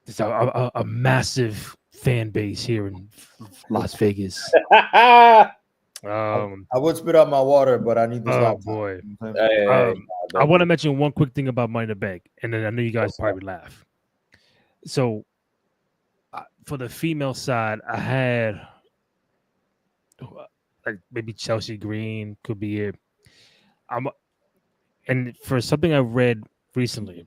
It's a massive fan base here in Las Vegas. I would spit out my water, but I need this laptop. Boy. I want to mention one quick thing about Money in the Bank, and then I know you guys probably laugh. So, for the female side, I had like maybe Chelsea Green could be it. And for something I read recently,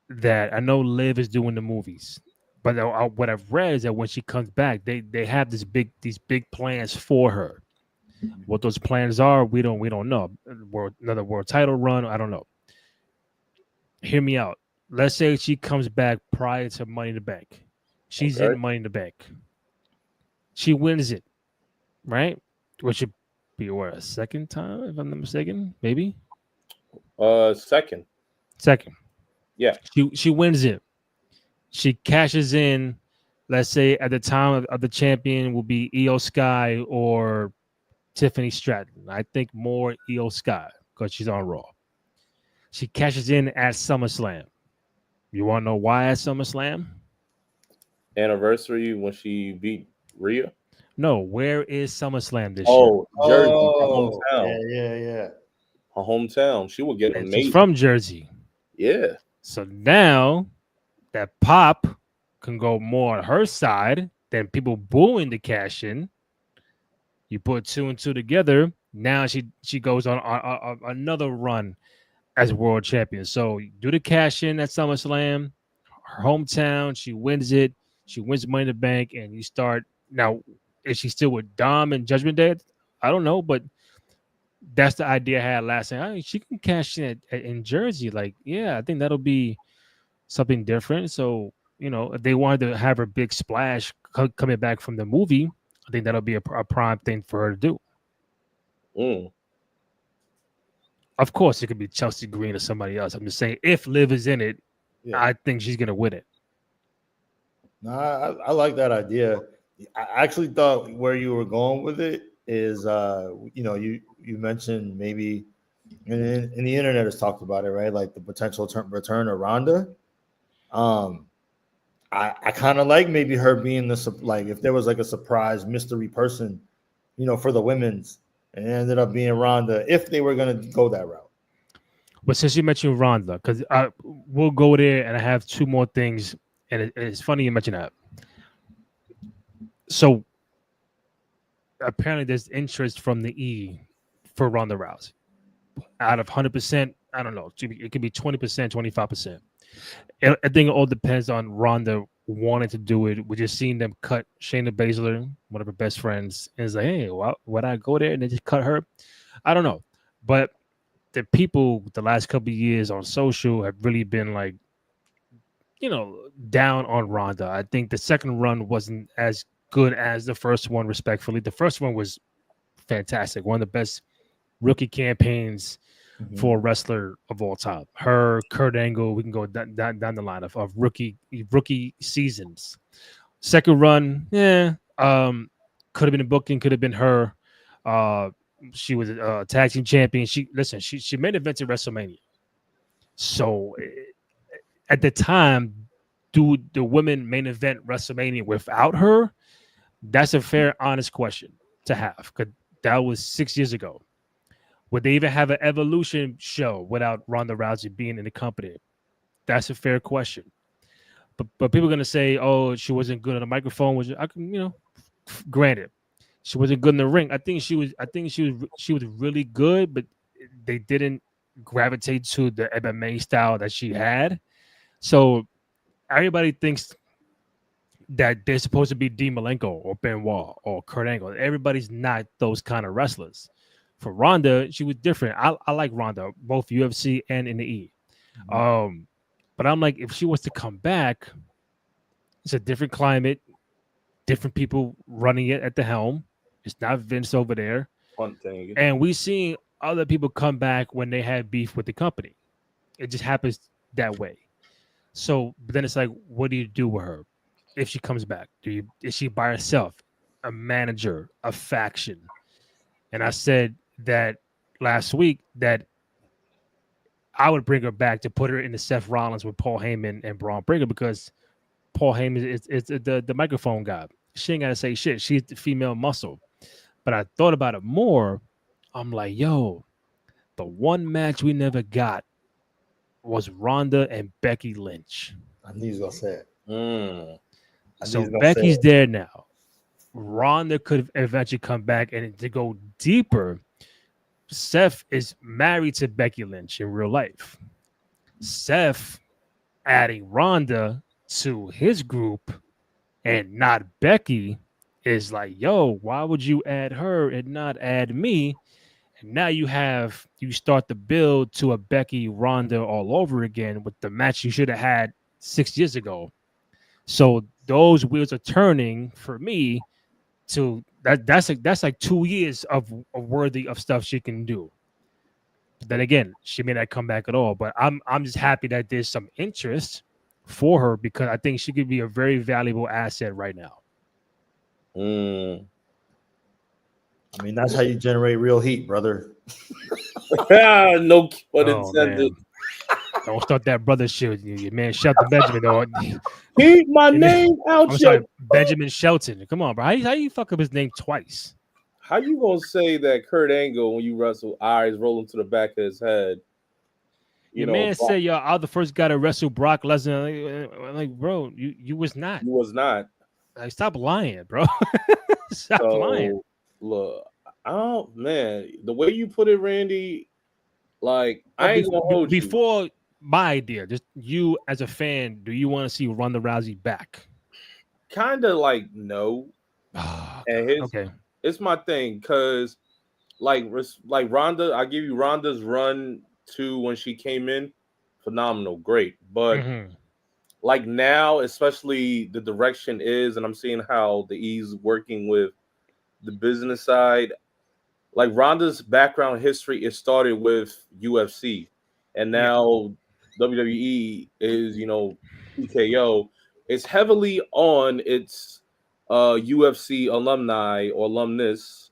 that I know Liv is doing the movies, but what I've read is that when she comes back, they have these big plans for her. What those plans are, we don't know. Another world title run, I don't know. Hear me out. Let's say she comes back prior to Money in the Bank. She's in Money in the Bank. She wins it, right? Which should be a second time, if I'm not mistaken, maybe. Second. Yeah. She wins it. She cashes in. Let's say at the time of the champion will be Io Sky or Tiffany Stratton. I think more Io Sky because she's on Raw. She cashes in at SummerSlam. You want to know why at SummerSlam? Anniversary when she beat Rhea? No, where is SummerSlam this year? Jersey, her hometown. Yeah. Her hometown. She will get amazing. She's from Jersey. Yeah. So now that Pop can go more on her side than people booing the cash in. You put 2 and 2 together. Now she goes on another run as world champion. So do the cash in at SummerSlam, her hometown. She wins it. She wins Money in the Bank, and you start now. Is she still with Dom and Judgment Day? I don't know, but that's the idea I had last night. I mean, she can cash in in Jersey. Like, yeah, I think that'll be something different. So, if they wanted to have her big splash coming back from the movie, I think that'll be a prime thing for her to do. Of course, it could be Chelsea Green or somebody else. I'm just saying, if Liv is in it, I think she's gonna win it. No, I like that idea. I actually thought where you were going with it is, you mentioned maybe, and the internet has talked about it, right? Like the potential return of Ronda. I kind of like maybe her being if there was like a surprise mystery person, for the women's, and it ended up being Ronda if they were going to go that route. But since you mentioned Ronda, because we'll go there, and I have 2 more things, and it's funny you mentioned that. So apparently there's interest from the E for Ronda Rousey. Out of 100%, I don't know. It could be 20%, 25%. I think it all depends on Ronda wanting to do it. We just seen them cut Shayna Baszler, one of her best friends, and it's like, hey, would I go there and they just cut her? I don't know. But the people the last couple of years on social have really been like, down on Ronda. I think the second run wasn't as good as the first one, respectfully. The first one was fantastic. One of the best rookie campaigns for a wrestler of all time. Her, Kurt Angle, we can go down the line of rookie seasons. Second run, could have been a booking, could have been her. She was a tag team champion. She made events at WrestleMania. So at the time, do the women main event WrestleMania without her? That's a fair, honest question to have, because that was 6 years ago. Would they even have an Evolution show without Ronda Rousey being in the company? That's a fair question. But people are gonna say, "Oh, she wasn't good on the microphone." Which I can, granted, she wasn't good in the ring. I think she was really good, but they didn't gravitate to the MMA style that she had. So everybody thinks that they're supposed to be Dean Malenko or Benoit or Kurt Angle. Everybody's not those kind of wrestlers. For Ronda, she was different. I like Ronda, both UFC and in the E. But I'm like, if she was to come back, it's a different climate, different people running it at the helm. It's not Vince over there. And we seen other people come back when they had beef with the company. It just happens that way. So but then it's like, what do you do with her if she comes back? Is she by herself, a manager, a faction? And I said that last week that I would bring her back to put her in the Seth Rollins with Paul Heyman and Braun Breaker, because Paul Heyman is the microphone guy. She ain't got to say shit. She's the female muscle. But I thought about it more. I'm like, yo, the one match we never got was Ronda and Becky Lynch. I knew he was going to say it. So Becky's there now. Ronda could eventually come back, and to go deeper, Seth is married to Becky Lynch in real life. Seth adding Ronda to his group and not Becky is like, yo, why would you add her and not add me? And now you start the build to a Becky Ronda all over again with the match you should have had 6 years ago. So those wheels are turning for me to that's like 2 years of worthy of stuff she can do. But then again, she may not come back at all. But I'm just happy that there's some interest for her, because I think she could be a very valuable asset right now. I mean, that's how you generate real heat, brother. No pun intended. Don't start that brother shit. Your man Shelton Benjamin. Keep my name out. I'm sorry, Benjamin Shelton. Come on, bro. How you fuck up his name twice? How you gonna say that Kurt Angle, when you wrestle, eyes rolling to the back of his head? Your man said, "Yo, I'm the first guy to wrestle Brock Lesnar." Like, bro, you was not. You was not. Like, stop lying, bro. Stop lying. Look, man, the way you put it, Randy, like, I ain't gonna hold you. Before my idea, just you as a fan, do you want to see Ronda Rousey back? Kind of like no. Okay, it's my thing, because like Ronda, I give you Ronda's run to when she came in, phenomenal, great, but like now, especially the direction is, and I'm seeing how the E's working with the business side. Like Ronda's background history, it started with UFC, and now WWE is, TKO. It's heavily on its UFC alumni or alumnus,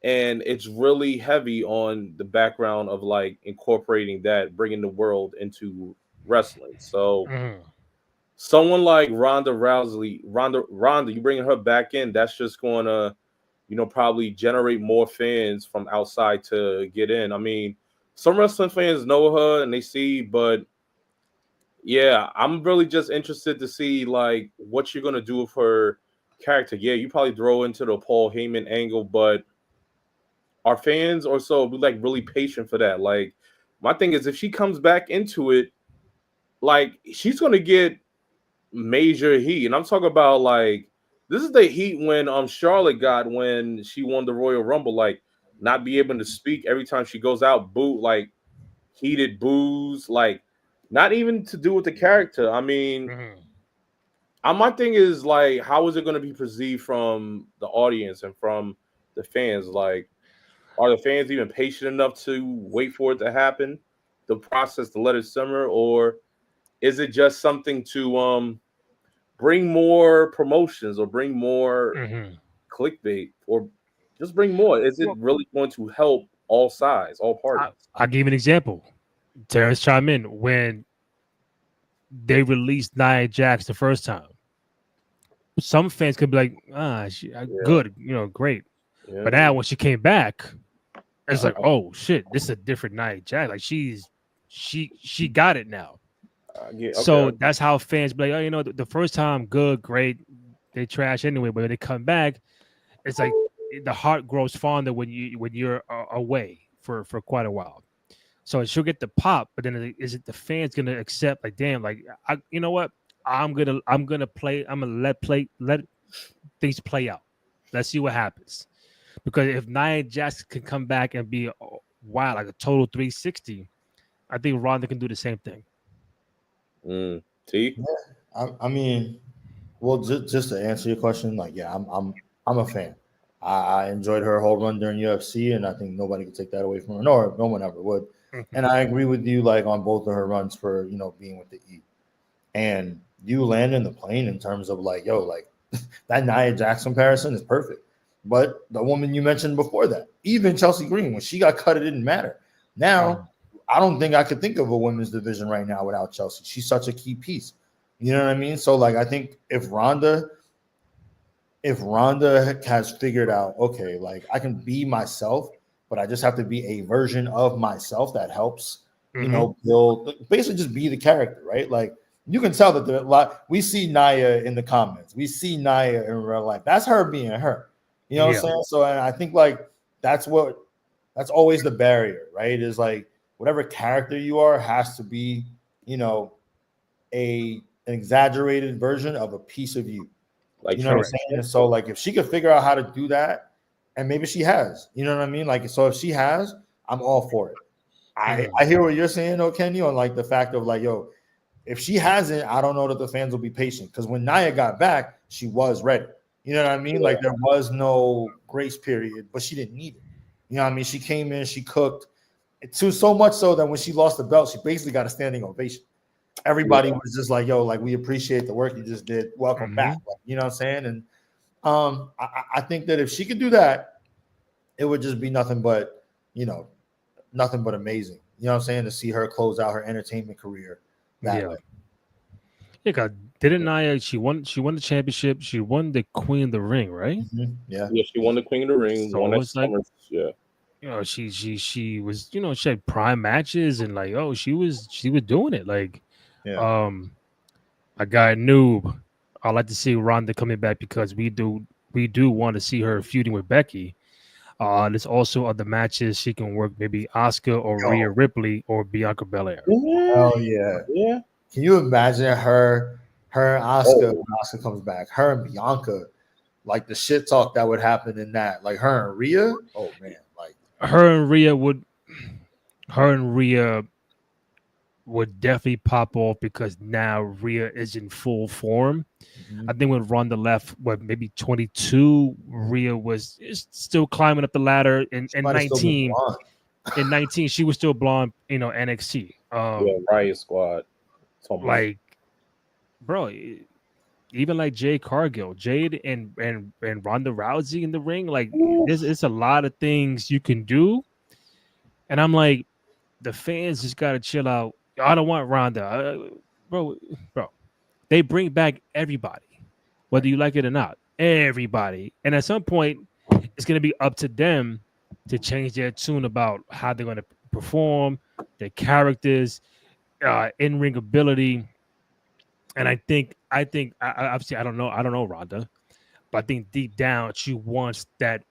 and it's really heavy on the background of like incorporating that, bringing the world into wrestling. So someone like Ronda Rousey, you bringing her back in, that's just going to, probably generate more fans from outside to get in. I mean, some wrestling fans know her and they see, but yeah, I'm really just interested to see like what you're going to do with her character. Yeah, you probably throw into the Paul Heyman angle, but our fans or so be like really patient for that. Like, my thing is, if she comes back into it, like, she's going to get major heat. And I'm talking about like, this is the heat when Charlotte got when she won the Royal Rumble, like not be able to speak every time she goes out, boo, like heated boos, like not even to do with the character. I mean, my thing is like, how is it going to be perceived from the audience and from the fans? Like, are the fans even patient enough to wait for it to happen, the process to let it simmer, or is it just something to bring more promotions or bring more clickbait, or just bring more? Is it really going to help all sides, all parties? I'll give you an example. Terrence chime in. When they released Nia Jax the first time, some fans could be like, good, great. Yeah. But now when she came back, it's like, oh shit, this is a different Nia Jax. Like she got it now. So that's how fans be like, oh, the first time, good, great. They trash anyway, but when they come back, it's like the heart grows fonder when you're away for quite a while. So she'll get the pop, but then is it the fans gonna accept? Like, damn, like you know what? I'm gonna let things play out. Let's see what happens. Because if Nia Jax can come back and be wow, like a total 360, I think Ronda can do the same thing. T. I mean, well, just to answer your question, like, yeah, I'm a fan. I enjoyed her whole run during UFC, and I think nobody could take that away from her. No one ever would. And I agree with you, like on both of her runs for being with the E. And you land in the plane in terms of like, yo, like that Nia Jax comparison is perfect. But the woman you mentioned before that, even Chelsea Green, when she got cut, it didn't matter. Now, I don't think I could think of a women's division right now without Chelsea. She's such a key piece. You know what I mean? So, like, I think if Ronda has figured out, okay, like I can be myself, but I just have to be a version of myself that helps, build, basically just be the character, right? Like you can tell that we see Nia in the comments, we see Nia in real life. That's her being her. You know what I'm saying? So, and I think like that's always the barrier, right? Is like whatever character you are has to be, an exaggerated version of a piece of you. Like, you know what I'm saying? So like if she could figure out how to do that, and maybe she has, you know what I mean? Like, so if she has, I'm all for it. I hear what you're saying, though, Kenny, on like the fact of like, yo, if she hasn't, I don't know that the fans will be patient. Because when Nia got back, she was ready. You know what I mean? Yeah. Like there was no grace period, but she didn't need it. You know what I mean? She came in, she cooked. So much so that when she lost the belt, she basically got a standing ovation. Everybody was just like, yo, like we appreciate the work you just did. Welcome back. Like, you know what I'm saying? And I think that if she could do that, it would just be nothing but amazing. You know what I'm saying? To see her close out her entertainment career that way. Yeah, God, didn't Nia? She won the championship. She won the Queen of the Ring, right? Mm-hmm. Yeah, she won the Queen of the Ring. So it's like, she was, she had prime matches and like, she was doing it. Like, I got Noob. I like to see Ronda coming back because we do want to see her feuding with Becky. There's also other matches she can work, maybe Asuka or Rhea Ripley or Bianca Belair. Oh yeah. Can you imagine her and Asuka when Asuka comes back? Her and Bianca, like the shit talk that would happen in that. Like her and Rhea. Oh man, like her and Rhea would definitely pop off because now Rhea is in full form. I think when Ronda left, maybe 22, Rhea was still climbing up the ladder. In 19, in 19, she was still blonde. NXT. Riot Squad. Like, bro, even like Jade and Ronda Rousey in the ring. Like, it's a lot of things you can do, and I'm like, the fans just gotta chill out. I don't want Ronda, bro. They bring back everybody, whether you like it or not. Everybody, and at some point, it's gonna be up to them to change their tune about how they're gonna perform, their characters, in-ring ability. And I think obviously I don't know Ronda, but I think deep down she wants that.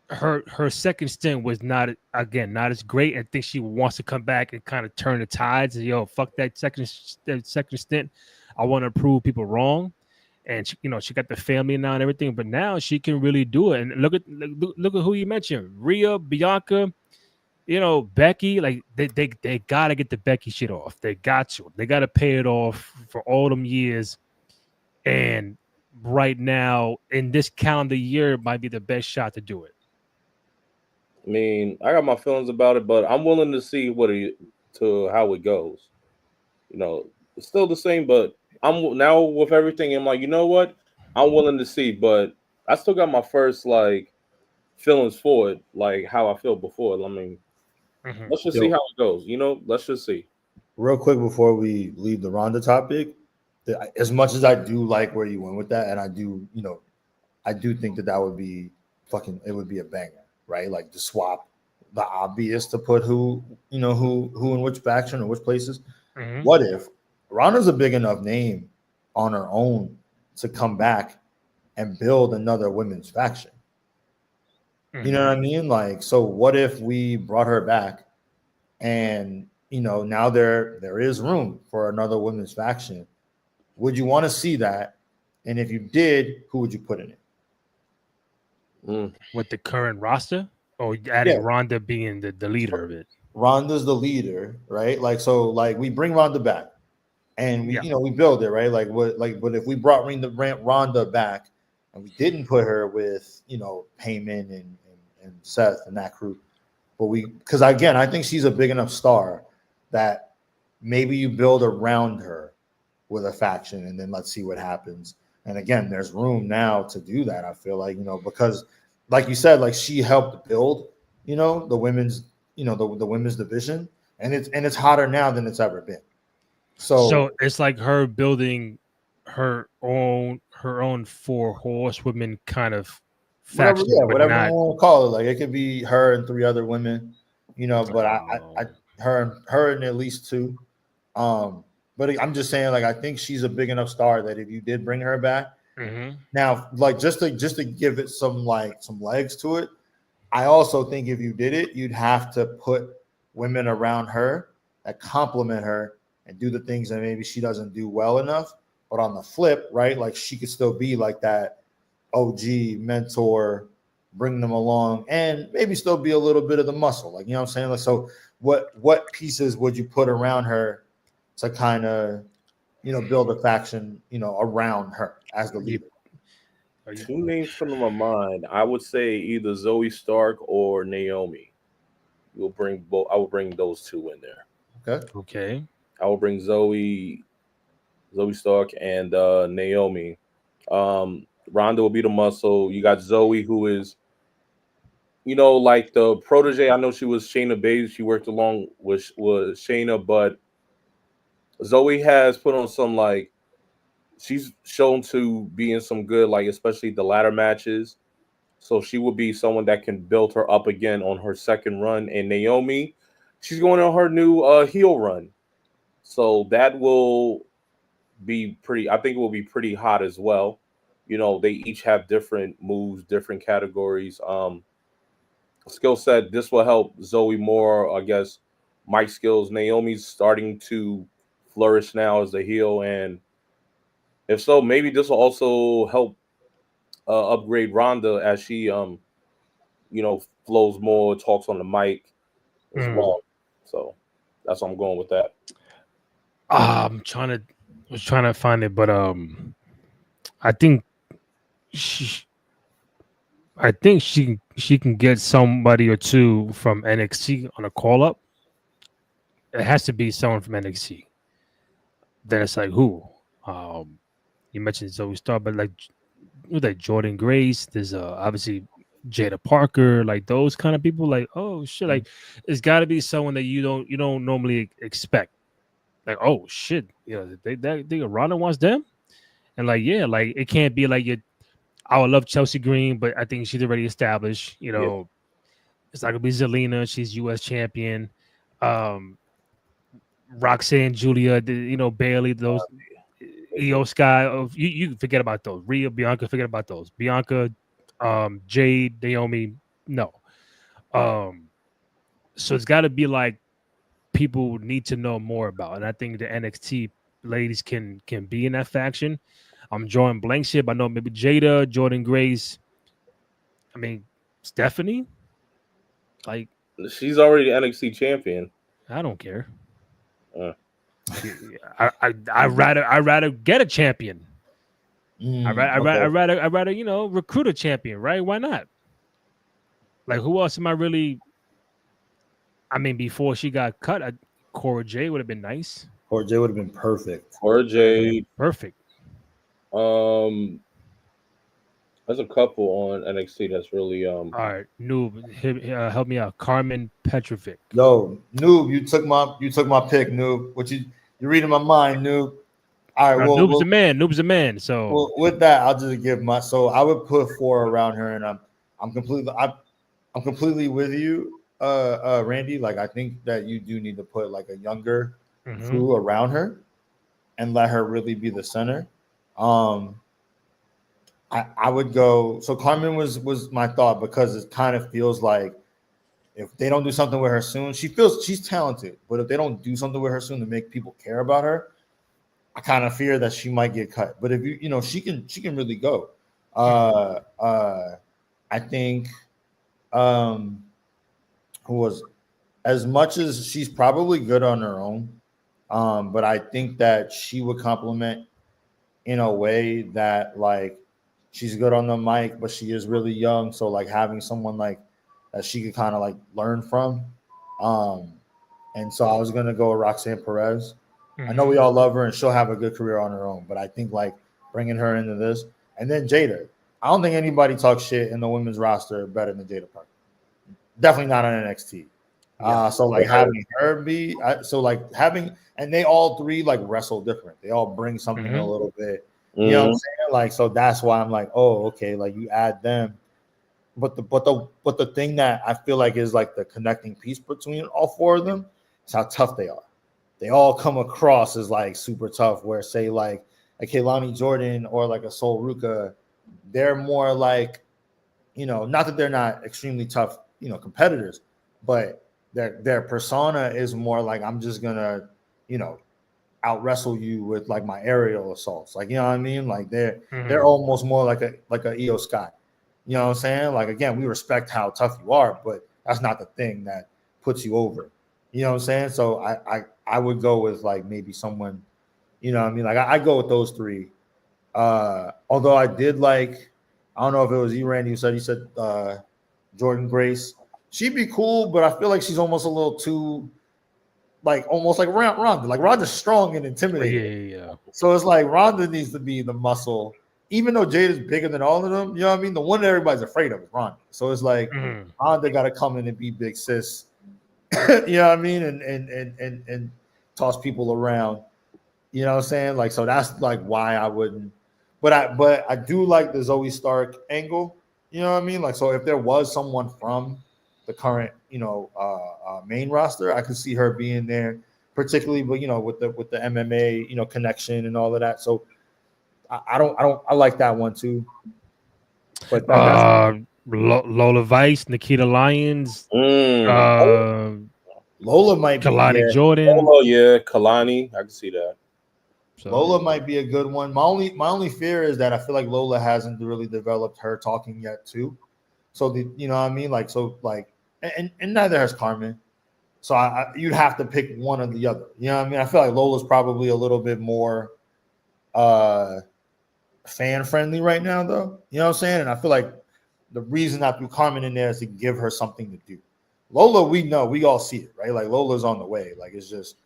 Her second stint was not as great. I think she wants to come back and kind of turn the tides. And, fuck that second stint. I want to prove people wrong. And she got the family now and everything, but now she can really do it. And look at who you mentioned: Rhea, Bianca, Becky. Like they gotta get the Becky shit off. They got to pay it off for all them years. And right now, in this calendar year, might be the best shot to do it. I mean, I got my feelings about it, but I'm willing to see how it goes. It's still the same, but I'm now with everything. I'm like, you know what? I'm willing to see, but I still got my first like feelings for it, like how I feel before. I mean, let's just see how it goes. Let's just see. Real quick before we leave the Ronda topic, as much as I do like where you went with that, and I do think that would be it would be a banger. Right, like to swap the obvious to put who in which faction or which places. What if Ronda's a big enough name on her own to come back and build another women's faction? You know what I mean? Like, so what if we brought her back and now there is room for another women's faction Would you want to see that? And if you did, who would you put in it? With the current roster, or adding Ronda being the leader of it? Ronda's the leader, right? Like, so like we bring Ronda back and we, we build it, right? But if we brought Ronda back and we didn't put her with, Heyman and Seth and that crew, but because again, I think she's a big enough star that maybe you build around her with a faction and then let's see what happens. And again, there's room now to do that. I feel like, because like you said, like she helped build, the women's, the women's division, and it's hotter now than it's ever been. So it's like her building her own 4 horsewomen kind of faction. Whatever you want to call it. Like it could be her and 3 other women, but her and at least 2. But I'm just saying, like, I think she's a big enough star that if you did bring her back, now, like, just to give it some legs to it, I also think if you did it, you'd have to put women around her that complement her and do the things that maybe she doesn't do well enough. But on the flip, right, like she could still be like that OG mentor, bring them along, and maybe still be a little bit of the muscle. Like, you know what I'm saying? Like, so what pieces would you put around her to kind of, build a faction, around her as the leader? 2 names come to my mind. I would say either Zoe Stark or Naomi. I will bring those 2 in there. Okay. I will bring Zoe Stark and Naomi. Ronda will be the muscle. You got Zoe, who is, like the protege. I know she was Shayna Baszler. She worked along with Shayna, but Zoe has put on some, like, she's shown to be in some good, like, especially the ladder matches. So she will be someone that can build her up again on her second run. And Naomi, she's going on her new heel run. So that will be pretty, I think it will be pretty hot as well. They each have different moves, different categories. Skill set, this will help Zoe more, I guess, mic skills. Naomi's starting to flourish now as a heel, and if so, maybe this will also help upgrade Ronda as she flows more, talks on the mic as well. So that's what I'm going with that. I was trying to find it, but I think she can get somebody or 2 from NXT on a call up. It has to be someone from NXT. Then it's like who? You mentioned Zoe Stark, but like Jordan Grace. There's obviously Jada Parker, like those kind of people. Like, oh shit, like it's got to be someone that you don't normally expect. Like, oh shit, they Ronda wants them, and like like it can't be like I would love Chelsea Green, but I think she's already established. It's not gonna be Zelina. She's U.S. champion. Roxanne, Julia, Bailey, those Io Sky. You forget about those. Rhea, Bianca, forget about those. Bianca, Jade, Naomi, no. So it's got to be like people need to know more about, and I think the NXT ladies can be in that faction. I'm drawing blanks here, but I know maybe Jada, Jordan Grace. I mean, Stephanie. Like, she's already NXT champion. I don't care. I rather get a champion. I rather recruit a champion, right? Why not? Like, who else am I really? I mean, before she got cut, Cora J would have been nice. Cora J would have been perfect. Cora J, perfect. There's a couple on NXT that's really All right, Noob, help me out. Carmen Petrovic. Yo, Noob, you took my pick, Noob. You're reading my mind, Noob. All right, Noob's a man. Noob's a man. So with that, I'll just give so I would put 4 around her, and I'm completely with you, Randy. Like, I think that you do need to put like a younger crew around her and let her really be the center. I would go. So Carmen was my thought, because it kind of feels like if they don't do something with her soon, she's talented, but if they don't do something with her soon to make people care about her, I kind of fear that she might get cut. But if she can really go. I think who was, as much as she's probably good on her own, but I think that she would complement in a way that like she's good on the mic, but she is really young. So like having someone like that she could kind of like learn from. And so I was gonna go with Roxanne Perez. I know we all love her and she'll have a good career on her own, but I think like bringing her into this, and then Jada. I don't think anybody talks shit in the women's roster better than Jada Parker. Definitely not on NXT. So like having her be, and they all three like wrestle different. They all bring something a little bit. You know what I'm saying? Like, so that's why I'm like, oh, okay, like you add them. But the thing that I feel like is like the connecting piece between all four of them is how tough they are. They all come across as like super tough. Where say like Kehlani Jordan or like a Sol Ruka, they're more like, not that they're not extremely tough, competitors, but their persona is more like, I'm just gonna, out wrestle you with like my aerial assaults. Like, you know what I mean? Like they're almost more like a Io Sky. You know what I'm saying? Like, again, we respect how tough you are, but that's not the thing that puts you over. You know what I'm saying? So I would go with like maybe someone, you know what I mean? Like I go with those three. Although I did like, I don't know if it was you, Randy, who said Jordan Grace. She'd be cool, but I feel like she's almost a little too, like almost like Ronda. Like Ronda's strong and intimidating. Yeah. So it's like Ronda needs to be the muscle, even though Jada's bigger than all of them. You know what I mean? The one that everybody's afraid of is Ronda. So it's like Ronda got to come in and be big sis. You know what I mean? And toss people around. You know what I'm saying? Like, so that's like why I wouldn't. But I do like the Zoe Stark angle. You know what I mean? Like, so if there was someone from the current, main roster, I could see her being there, particularly, but with the MMA, connection and all of that. So I like that one too. But Lola Vice, Nikita Lyons, Lola might be Kalani Jordan. Kalani, I can see that. So, Lola might be a good one. My only fear is that I feel like Lola hasn't really developed her talking yet too. So you know what I mean? Like, so like, and neither has Carmen. So you'd have to pick one or the other. You know what I mean? I feel like Lola's probably a little bit more fan friendly right now, though. You know what I'm saying? And I feel like the reason I threw Carmen in there is to give her something to do. Lola, we know, we all see it, right? Like Lola's on the way. Like it's just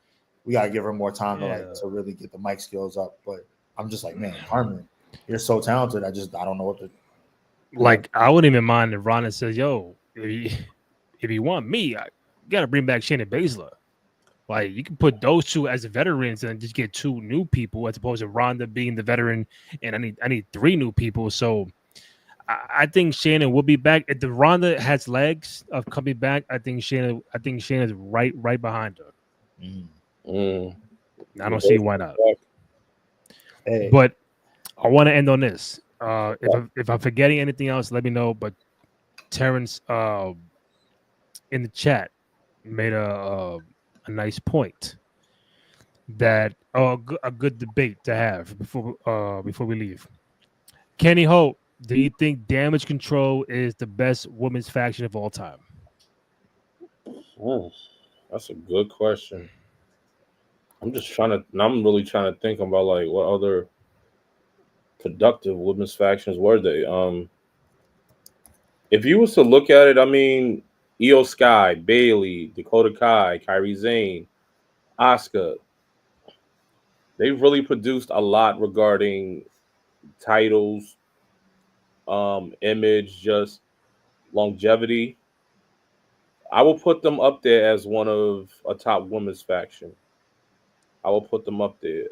we gotta give her more time to really get the mic skills up. But I'm just like, man, Carmen, you're so talented. I don't know what to. Like I wouldn't even mind if Ronda says, "Yo, if you want me, I gotta bring back Shayna Baszler." Like you can put those two as veterans and just get two new people as opposed to Ronda being the veteran, and I need three new people. So I think Shayna will be back. If the Ronda has legs of coming back, I think Shayna's right behind her. I don't see why not. Hey. But I want to end on this. If I'm forgetting anything else, let me know. But Terrence in the chat made a nice point that a good debate to have before we leave. Kenny Hope, do you think Damage Control is the best women's faction of all time? That's a good question. I'm really trying to think about like what other productive women's factions were they. If you was to look at it, I mean, Io Sky, Bailey, Dakota Kai, Kairi Sane, Asuka, they've really produced a lot regarding titles, image, just longevity. I will put them up there as one of a top women's faction. I will put them up there.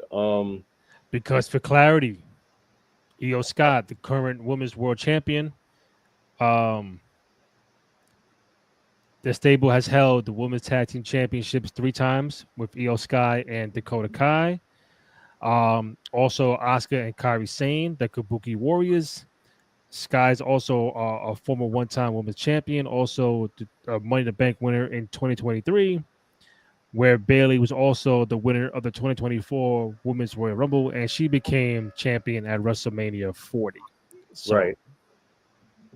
Because for clarity, Io Sky, the current women's world champion, the stable has held the women's tag team championships 3 times with Io Sky and Dakota Kai. Also Asuka and Kairi Sane, the Kabuki Warriors. Sky's also a former one-time women's champion, also Money in the Bank winner in 2023. where Bayley was also the winner of the 2024 Women's Royal Rumble, and she became champion at WrestleMania 40. So Right.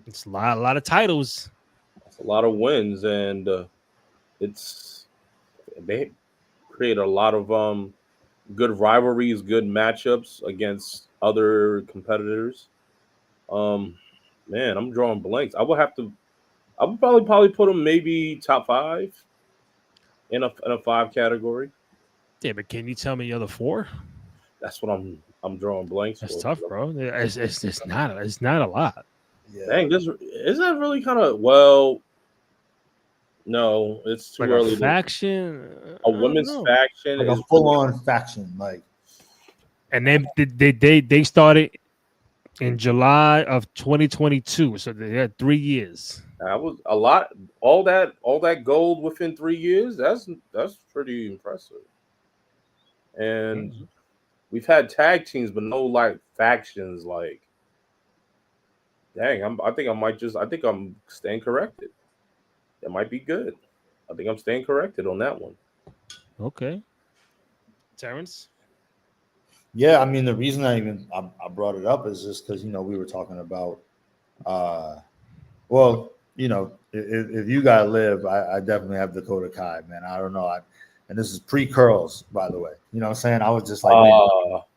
it's a lot of titles. It's a lot of wins, and they create a lot of good rivalries, good matchups against other competitors. Um, Man, I'm drawing blanks. I would probably put them maybe top 5 in a 5 category. Yeah, but can you tell me the other 4? That's what I'm drawing blanks That's for. tough, bro. It's not a lot. Yeah. Dang, is that really kind of well? No, it's too Like a early. faction, A I don't women's know. faction Like is a full-on faction, like And they started in July of 2022, so they had 3 years. that was a lot. All that gold within 3 years. That's pretty impressive. And Mhm. we've had tag teams, but no like factions. Like, dang, I think I'm staying corrected. That might be good. I think I'm staying corrected on that one. Okay, Terrence. yeah. I mean, the reason I brought it up is just because we were talking about, well, if you gotta live, I definitely have Dakota Kai, man. I don't know, and this is pre curls, by the way. You know what I'm saying? I was just like, man,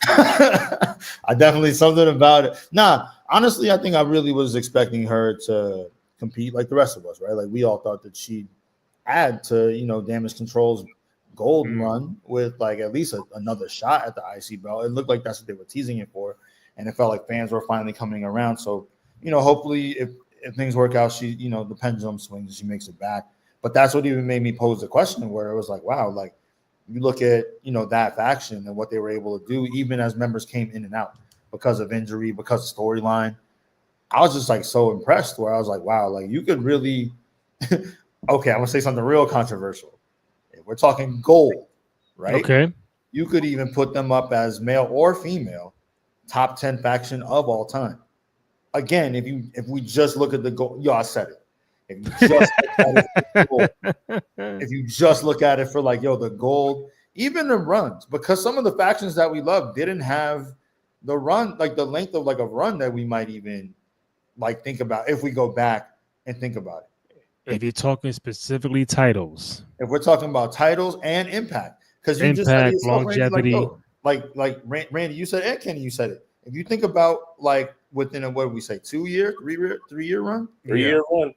I definitely something about it. Nah, honestly, I think I really was expecting her to compete like the rest of us, right? Like we all thought that she'd add to Damage Control's gold run with like at least another shot at the IC belt. It looked like that's what they were teasing it for, and it felt like fans were finally coming around. So hopefully if things work out, she the pendulum swings and she makes it back. But that's what even made me pose the question where it was like, wow, like you look at that faction and what they were able to do, even as members came in and out because of injury, because of storyline. I was just like so impressed where I was like, wow, like you could really okay, I'm gonna say something real controversial. If we're talking gold, right? Okay. You could even put them up as male or female top 10 faction of all time. Again, if we just look at the gold, I said it. If you just look at it for gold, if you just look at it for like the gold, even the runs, because some of the factions that we love didn't have the run, like the length of like a run that we might even like think about if we go back and think about it. If you're talking specifically titles, If we're talking about titles and impact, because you just said it impact, yourself, Randy, longevity. like Randy, you said, and Kenny, you said it. If you think about like within a what did we say, 2 year, 3 year run, 3 year run,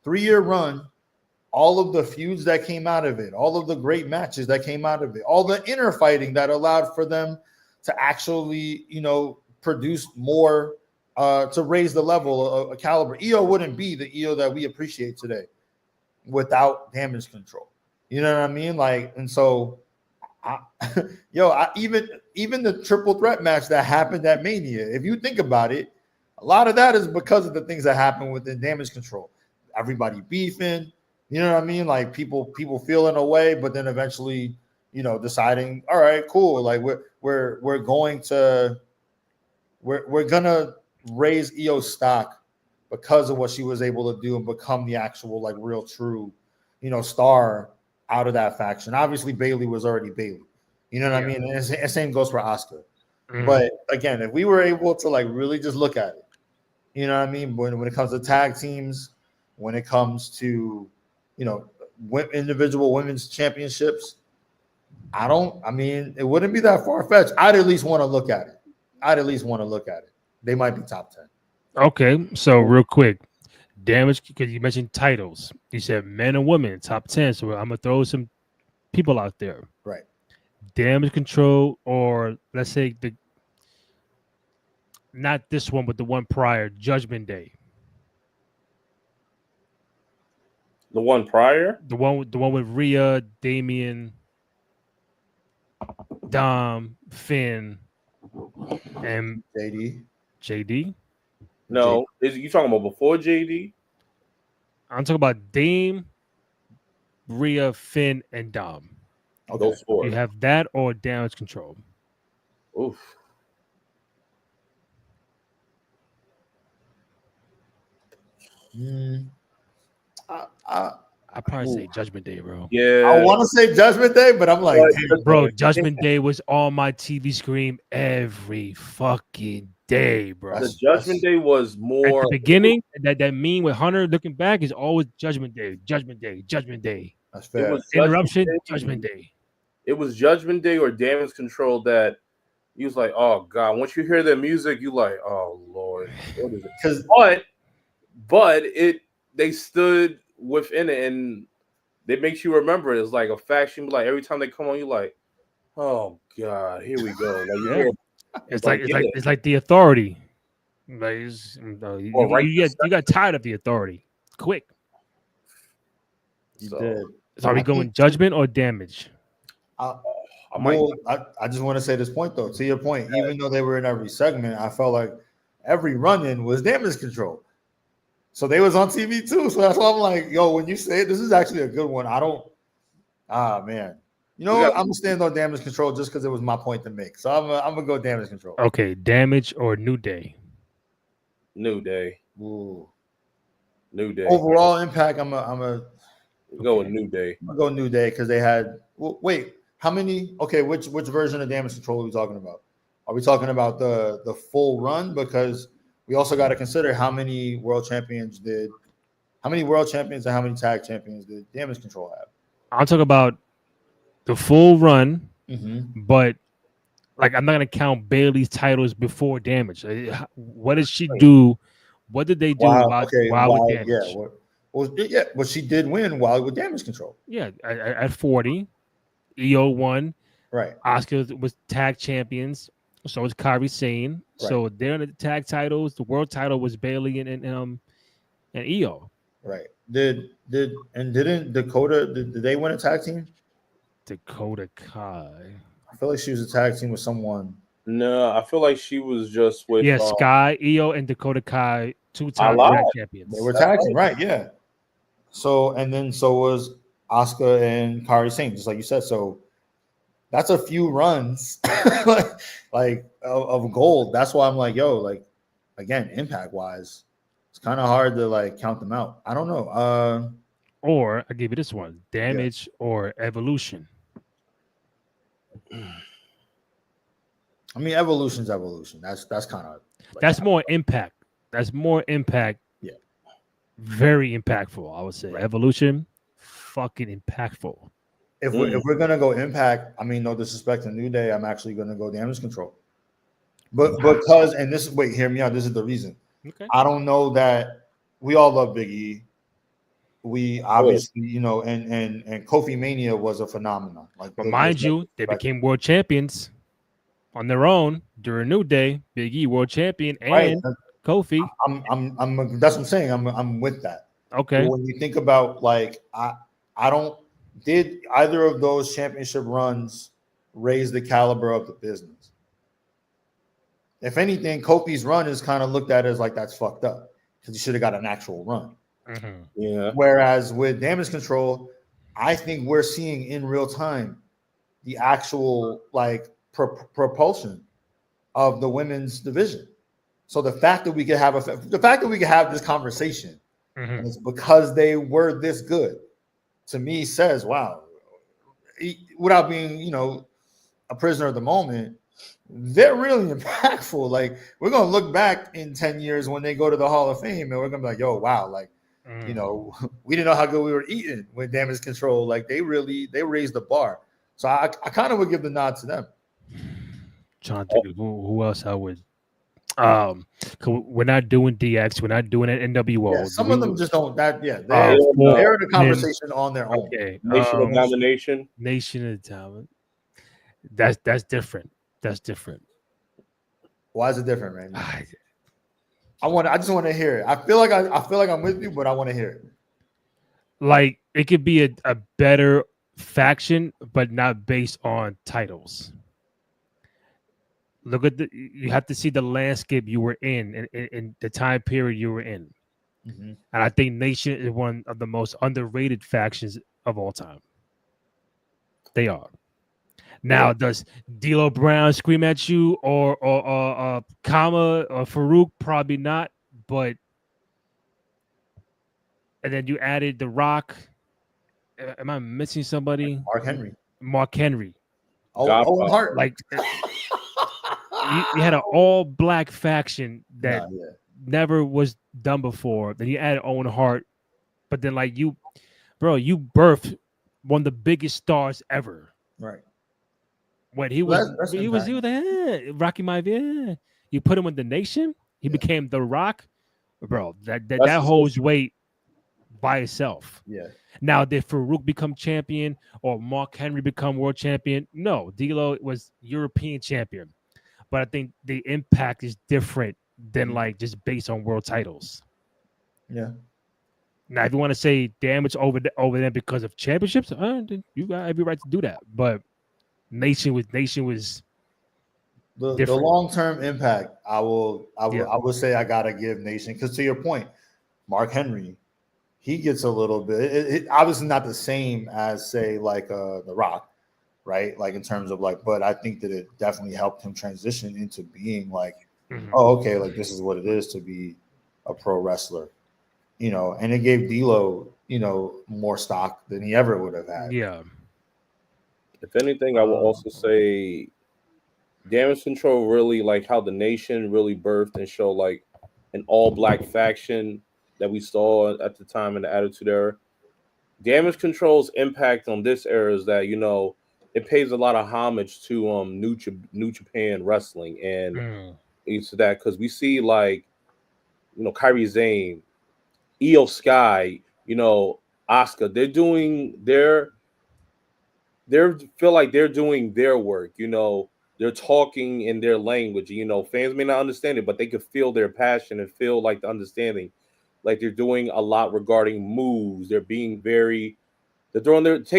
3 year run, all of the feuds that came out of it, all of the great matches that came out of it, all the inner fighting that allowed for them to actually, produce more, to raise the level of caliber. EO wouldn't be the EO that we appreciate today without Damage Control. You know what I mean? Like, and so, even the triple threat match that happened at Mania, if you think about it, a lot of that is because of the things that happened within Damage Control. Everybody beefing, you know what I mean? Like people feeling away, but then eventually, deciding, all right, cool. Like we're gonna raise EO stock because of what she was able to do and become the actual like real true, star out of that faction. Obviously, Bayley was already Bayley. You know what I mean? And same goes for Asuka. But again, if we were able to like really just look at it, you know what I mean? When it comes to tag teams, when it comes to, individual women's championships, it wouldn't be that far fetched. I'd at least want to look at it. They might be top 10. Okay, so real quick, Damage, because you mentioned titles. You said men and women top 10. So I'm gonna throw some people out there. Right. Damage Control, or let's say not this one, but the one prior, Judgment Day. the one prior. The one with Rhea, Damien, Dom, Finn, and JD. No, is you talking about before JD? I'm talking about Dame, Rhea, Finn, and Dom. Okay. Those 4. You have that or Damage Control. Oof. I probably say Judgment Day, bro. Yeah, I want to say Judgment Day, but I'm like, bro, Judgment Day was on my TV screen every fucking day, bro. The Judgment Day was more at the beginning. That meme with Hunter looking back is always Judgment Day, Judgment Day, Judgment Day. That's fair. It was Interruption, Judgment Day. It was Judgment Day or Damage Control that he was like, oh God. Once you hear their music, you like, oh Lord, what is it? But they stood within it, and it makes you remember it. It's like a faction. Like every time they come on, you like, oh God, here we go. Like it's like the Authority. Like you got tired of the Authority quick. You did. So are we going Judgment or Damage? I just want to say this point though. To your point, even though they were in every segment, I felt like every run-in was Damage Control. So they was on TV too. So that's why I'm like, yo, when you say it, this is actually a good one. Man. You know what? I'm gonna stand on Damage Control just because it was my point to make. So I'm gonna go Damage Control. Okay, Damage or New Day? New Day. Ooh. New Day. Overall impact, I'm a go with New Day. I'm gonna go New Day because they had wait, how many? Okay, which version of Damage Control are we talking about? Are we talking about the full run? Because we also got to consider how many world champions and how many tag champions did Damage Control have? I'm talking about the full run, mm-hmm. But like I'm not gonna count Bailey's titles before Damage. What did she do? What did they do while with Damage? Well, she did win while with Damage Control. Yeah, at 40, EO won. Right. Asuka was tag champions. So was Kairi Sane. Right. So they're in the tag titles. The world title was Bailey and EO. Right. Didn't Dakota? Did they win a tag team? Dakota Kai. I feel like she was a tag team with someone. No, I feel like she was just with Sky, EO, and Dakota Kai, 2-time tag champions. They were tag team, right? Yeah. So was Asuka and Kairi Sane, just like you said. So that's a few runs like of gold. That's why I'm like, yo, like again, impact wise, it's kind of hard to like count them out. I don't know. Or I give you this one: Damage or Evolution. I mean, Evolution's Evolution. That's kind of that's more impact. That's more impact. Yeah, very impactful. I would say Evolution, fucking impactful. If we're gonna go impact, I mean, no disrespect to New Day, I'm actually gonna go Damage Control. But because hear me out. This is the reason. Okay. I don't know that we all love Big E. We obviously, and Kofi Mania was a phenomenon. Like, but mind you, they became world champions on their own during New Day. Big E world champion and Kofi. I'm that's what I'm saying. I'm with that. Okay. But when you think about like I don't. Did either of those championship runs raise the caliber of the business? If anything, Kofi's run is kind of looked at as like that's fucked up because he should have got an actual run. Mm-hmm. Yeah. Whereas with Damage Control, I think we're seeing in real time the actual like propulsion of the women's division. So the fact that we could have this conversation is because they were this good. To me, says, wow, without being, a prisoner of the moment, they're really impactful. Like, we're going to look back in 10 years when they go to the Hall of Fame and we're going to be like, yo, wow, like, we didn't know how good we were eating with Damage Control. Like, they raised the bar. So I kind of would give the nod to them. Trying to think who else I would. We're not doing DX. We're not doing it NWO. Yeah, some of them just don't. They're in the conversation on their own. Okay. Nation of Domination. Nation of Talent. That's different. That's different. Why is it different, man? I just want to hear it. I feel like I'm with you, but I want to hear it. Like it could be a better faction, but not based on titles. Look at you have to see the landscape you were in the time period you were in. Mm-hmm. And I think Nation is one of the most underrated factions of all time. They are. Now, does D'Lo Brown scream at you or Kama or Farouk? Probably not. But and then you added The Rock am I missing somebody? Mark Henry. Mark Henry. Owen Hart. Like you had an all black faction that never was done before. Then you added Owen Hart, but then like you birthed one of the biggest stars ever. Right. When he was Rocky Maivia. You put him in the Nation, he became The Rock, bro. That holds weight by itself. Yeah. Now, did Farouk become champion or Mark Henry become world champion? No, D'Lo was European champion. But I think the impact is different than like just based on world titles. Yeah. Now, if you want to say damage over them because of championships, then you got every right to do that. But Nation was the long-term impact. I would say I gotta give Nation, because to your point, Mark Henry, he gets a little bit. It obviously not the same as say like The Rock, right? Like in terms of like, but I think that it definitely helped him transition into being like, oh, okay, like this is what it is to be a pro wrestler, and it gave D'Lo, more stock than he ever would have had. Yeah. If anything, I will also say Damage Control really, like how the Nation really birthed and showed like an all black faction that we saw at the time in the Attitude Era. Damage Control's impact on this era is that, it pays a lot of homage to New Japan wrestling, and it's that because we see like, Kairi Sane, Io Sky, Asuka, they feel like they're doing their work, they're talking in their language, fans may not understand it, but they could feel their passion and feel like the understanding, like they're doing a lot regarding moves. They're taking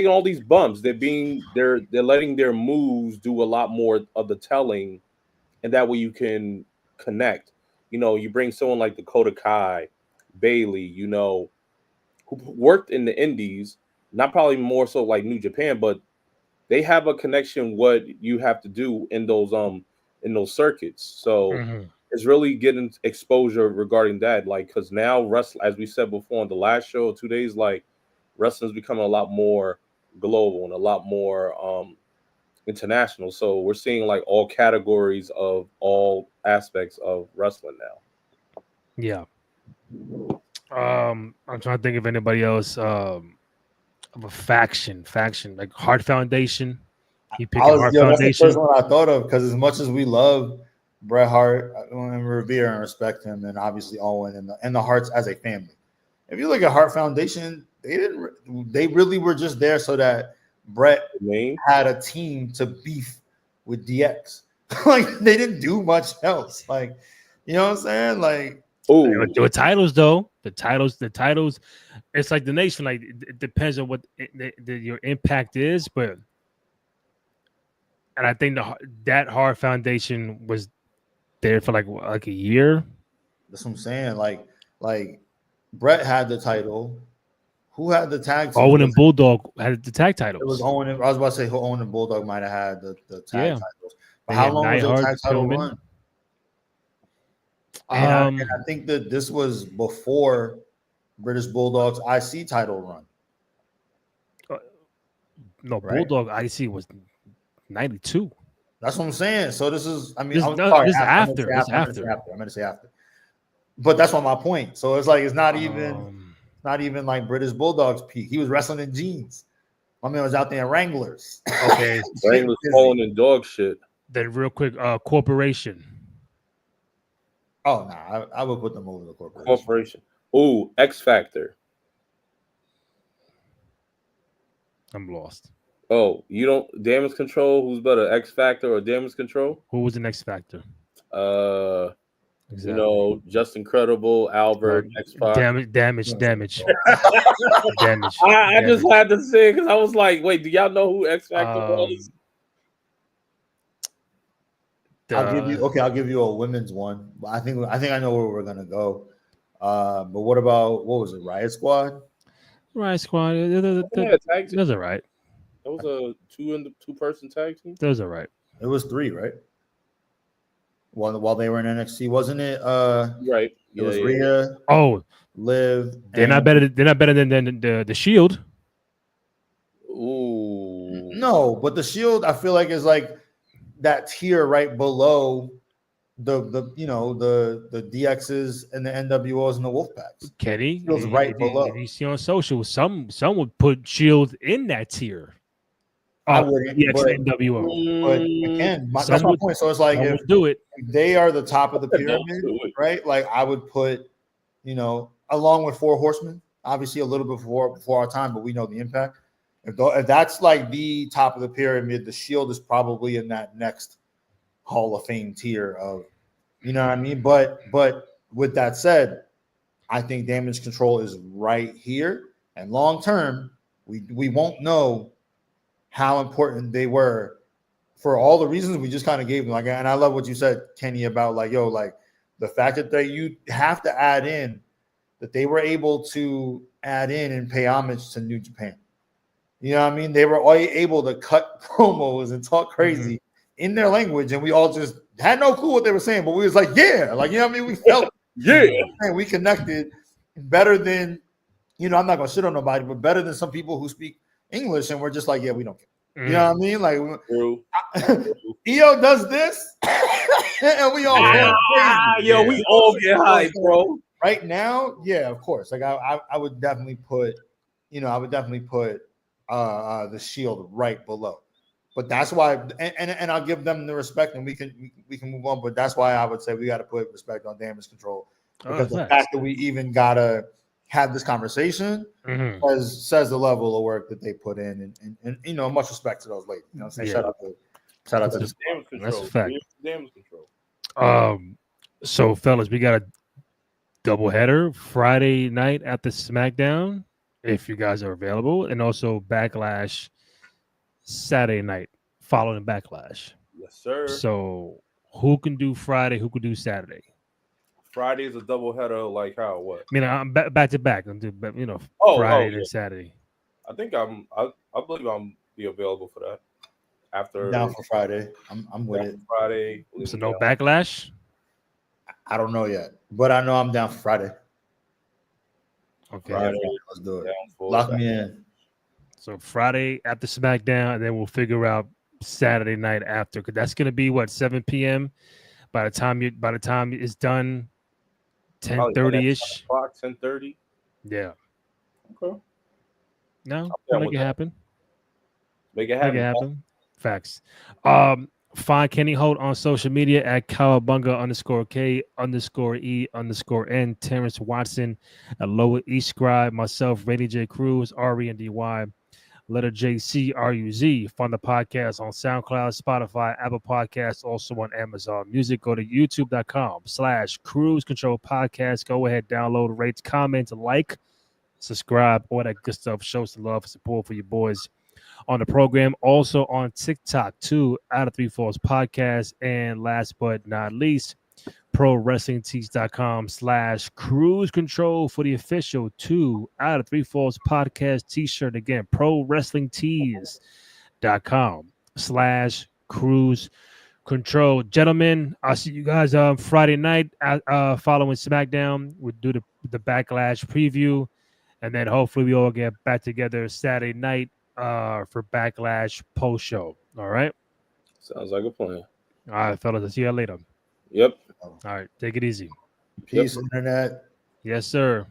all these bumps. They're letting their moves do a lot more of the telling, and that way you can connect. You bring someone like Dakota Kai, Bailey, who worked in the Indies, not probably more so like New Japan, but they have a connection what you have to do in those circuits. So it's really getting exposure regarding that. Like, because now as we said before on the last show 2 days, like wrestling's becoming a lot more global and a lot more international. So we're seeing like all categories of all aspects of wrestling now. Yeah. I'm trying to think of anybody else. Of a faction like Hart Foundation. He picked Hart Foundation. That's the first one I thought of, because as much as we love Bret Hart and revere and respect him, and obviously Owen and the Harts as a family, if you look at Hart Foundation, they really were just there so that Bret had a team to beef with DX. Like they didn't do much else. Like, you know what I'm saying? Like, there were titles though. The titles. It's like the Nation. Like it depends on what your impact is, but and I think that Hart Foundation was there for like a year. That's what I'm saying. Like Bret had the title. Who had the tag team? Owen and Bulldog had the tag titles. It was Owen. I was about to say who Owen and Bulldog might have had the tag titles. But how long was the tag title run? And I think that this was before British Bulldog's IC title run. No, right? Bulldog IC was 92. That's what I'm saying. So this is, I mean, this is after. I'm going to say after. But that's not my point. So it's like, it's not even like British Bulldog's peak. He was wrestling in jeans. My man was out there in Wranglers. Okay. Wranglers falling in dog shit. Then real quick, Corporation. Oh, no, I would put them over the Corporation. Ooh, X Factor. I'm lost. Oh, you don't Damage Control? Who's better, X Factor or Damage Control? Who was the X Factor? Exactly. Just Incredible, Albert, X-Pac. Damage. Damage. I just had to say because I was like, wait, do y'all know who X Factor was? I'll give you a women's one. I think I know where we're gonna go. But what was it? Riot Squad. Riot Squad. Those are right. That was a two-person tag team. Those are right. It was 3, right? While they were in NXT, wasn't it? Right. It was Rhea. Oh, Liv. They're not better. They're not better than the Shield. No, but the Shield, I feel like, is like that tier right below the DXs and the NWOs and the Wolfpacks. Kenny, Shield's right below. If you see on social, some would put Shield in that tier. I wouldn't, but again, that's my point. So it's like if do it, they are the top of the pyramid, right? Like I would put, along with Four Horsemen, obviously a little bit before our time, but we know the impact. If that's like the top of the pyramid, the Shield is probably in that next Hall of Fame tier of, you know what I mean? But with that said, I think Damage Control is right here, and long term, we won't know how important they were for all the reasons we just kind of gave them. Like, and I love what you said, Kenny, about like, the fact that you have to add in that they were able to add in and pay homage to New Japan. You know what I mean? They were all able to cut promos and talk crazy in their language, and we all just had no clue what they were saying, but we was like, yeah, like, you know what I mean? We felt, and we connected better than, I'm not going to shit on nobody, but better than some people who speak English, and we're just like, yeah, we don't care. You know what I mean? Like, EO does this, and we all go crazy. We all get hyped, bro. Right now, yeah, of course. Like, I would definitely put, the Shield right below. But that's why, and I'll give them the respect, and we can move on. But that's why I would say we got to put respect on Damage Control, because the fact that we even gotta have this conversation says the level of work that they put in, and much respect to those ladies. Shout out to this Damage Control. That's a fact. Damage Control. So fellas, we got a doubleheader Friday night at the SmackDown, if you guys are available, and also Backlash Saturday night following Backlash. Yes, sir. So who can do Friday? Who can do Saturday? Friday is a doubleheader. Like how? What? I mean, I'm back to back. I'm do, Friday and Saturday. I think I believe I'm be available for that. After down for Friday, I'm with it. Friday. So no Backlash. I don't know yet, but I know I'm down for Friday. Okay, Friday, let's do it. Lock me in. So Friday after SmackDown, and then we'll figure out Saturday night after, because that's gonna be what 7 p.m. By the time it's done, 10:30 ish. 10:30. Yeah. Okay. No, make it happen. Make it happen. Facts. Find Kenny Holt on social media at Cowabunga_K_E_N. Terrence Watson at Lower East Scribe. Myself, Rainy J. Cruz, RENDY. Letter JCRUZ. Find the podcast on SoundCloud, Spotify, Apple Podcasts, also on Amazon Music. Go to youtube.com/Cruise Control Podcast. Go ahead, download, rate, comment, like, subscribe, all that good stuff. Show some love and support for your boys on the program. Also on TikTok, 2 out of 3 Falls Podcast. And last but not least, ProWrestlingTees.com/Cruise Control for the official 2 out of 3 Falls Podcast t-shirt. Again, ProWrestlingTees.com/Cruise Control. Gentlemen, I'll see you guys Friday night following SmackDown. We'll do the Backlash preview, and then hopefully we all get back together Saturday night for Backlash post show. All right. Sounds like a plan. All right, fellas. I'll see you later. Yep. All right. Take it easy. Peace, internet. Yes, sir.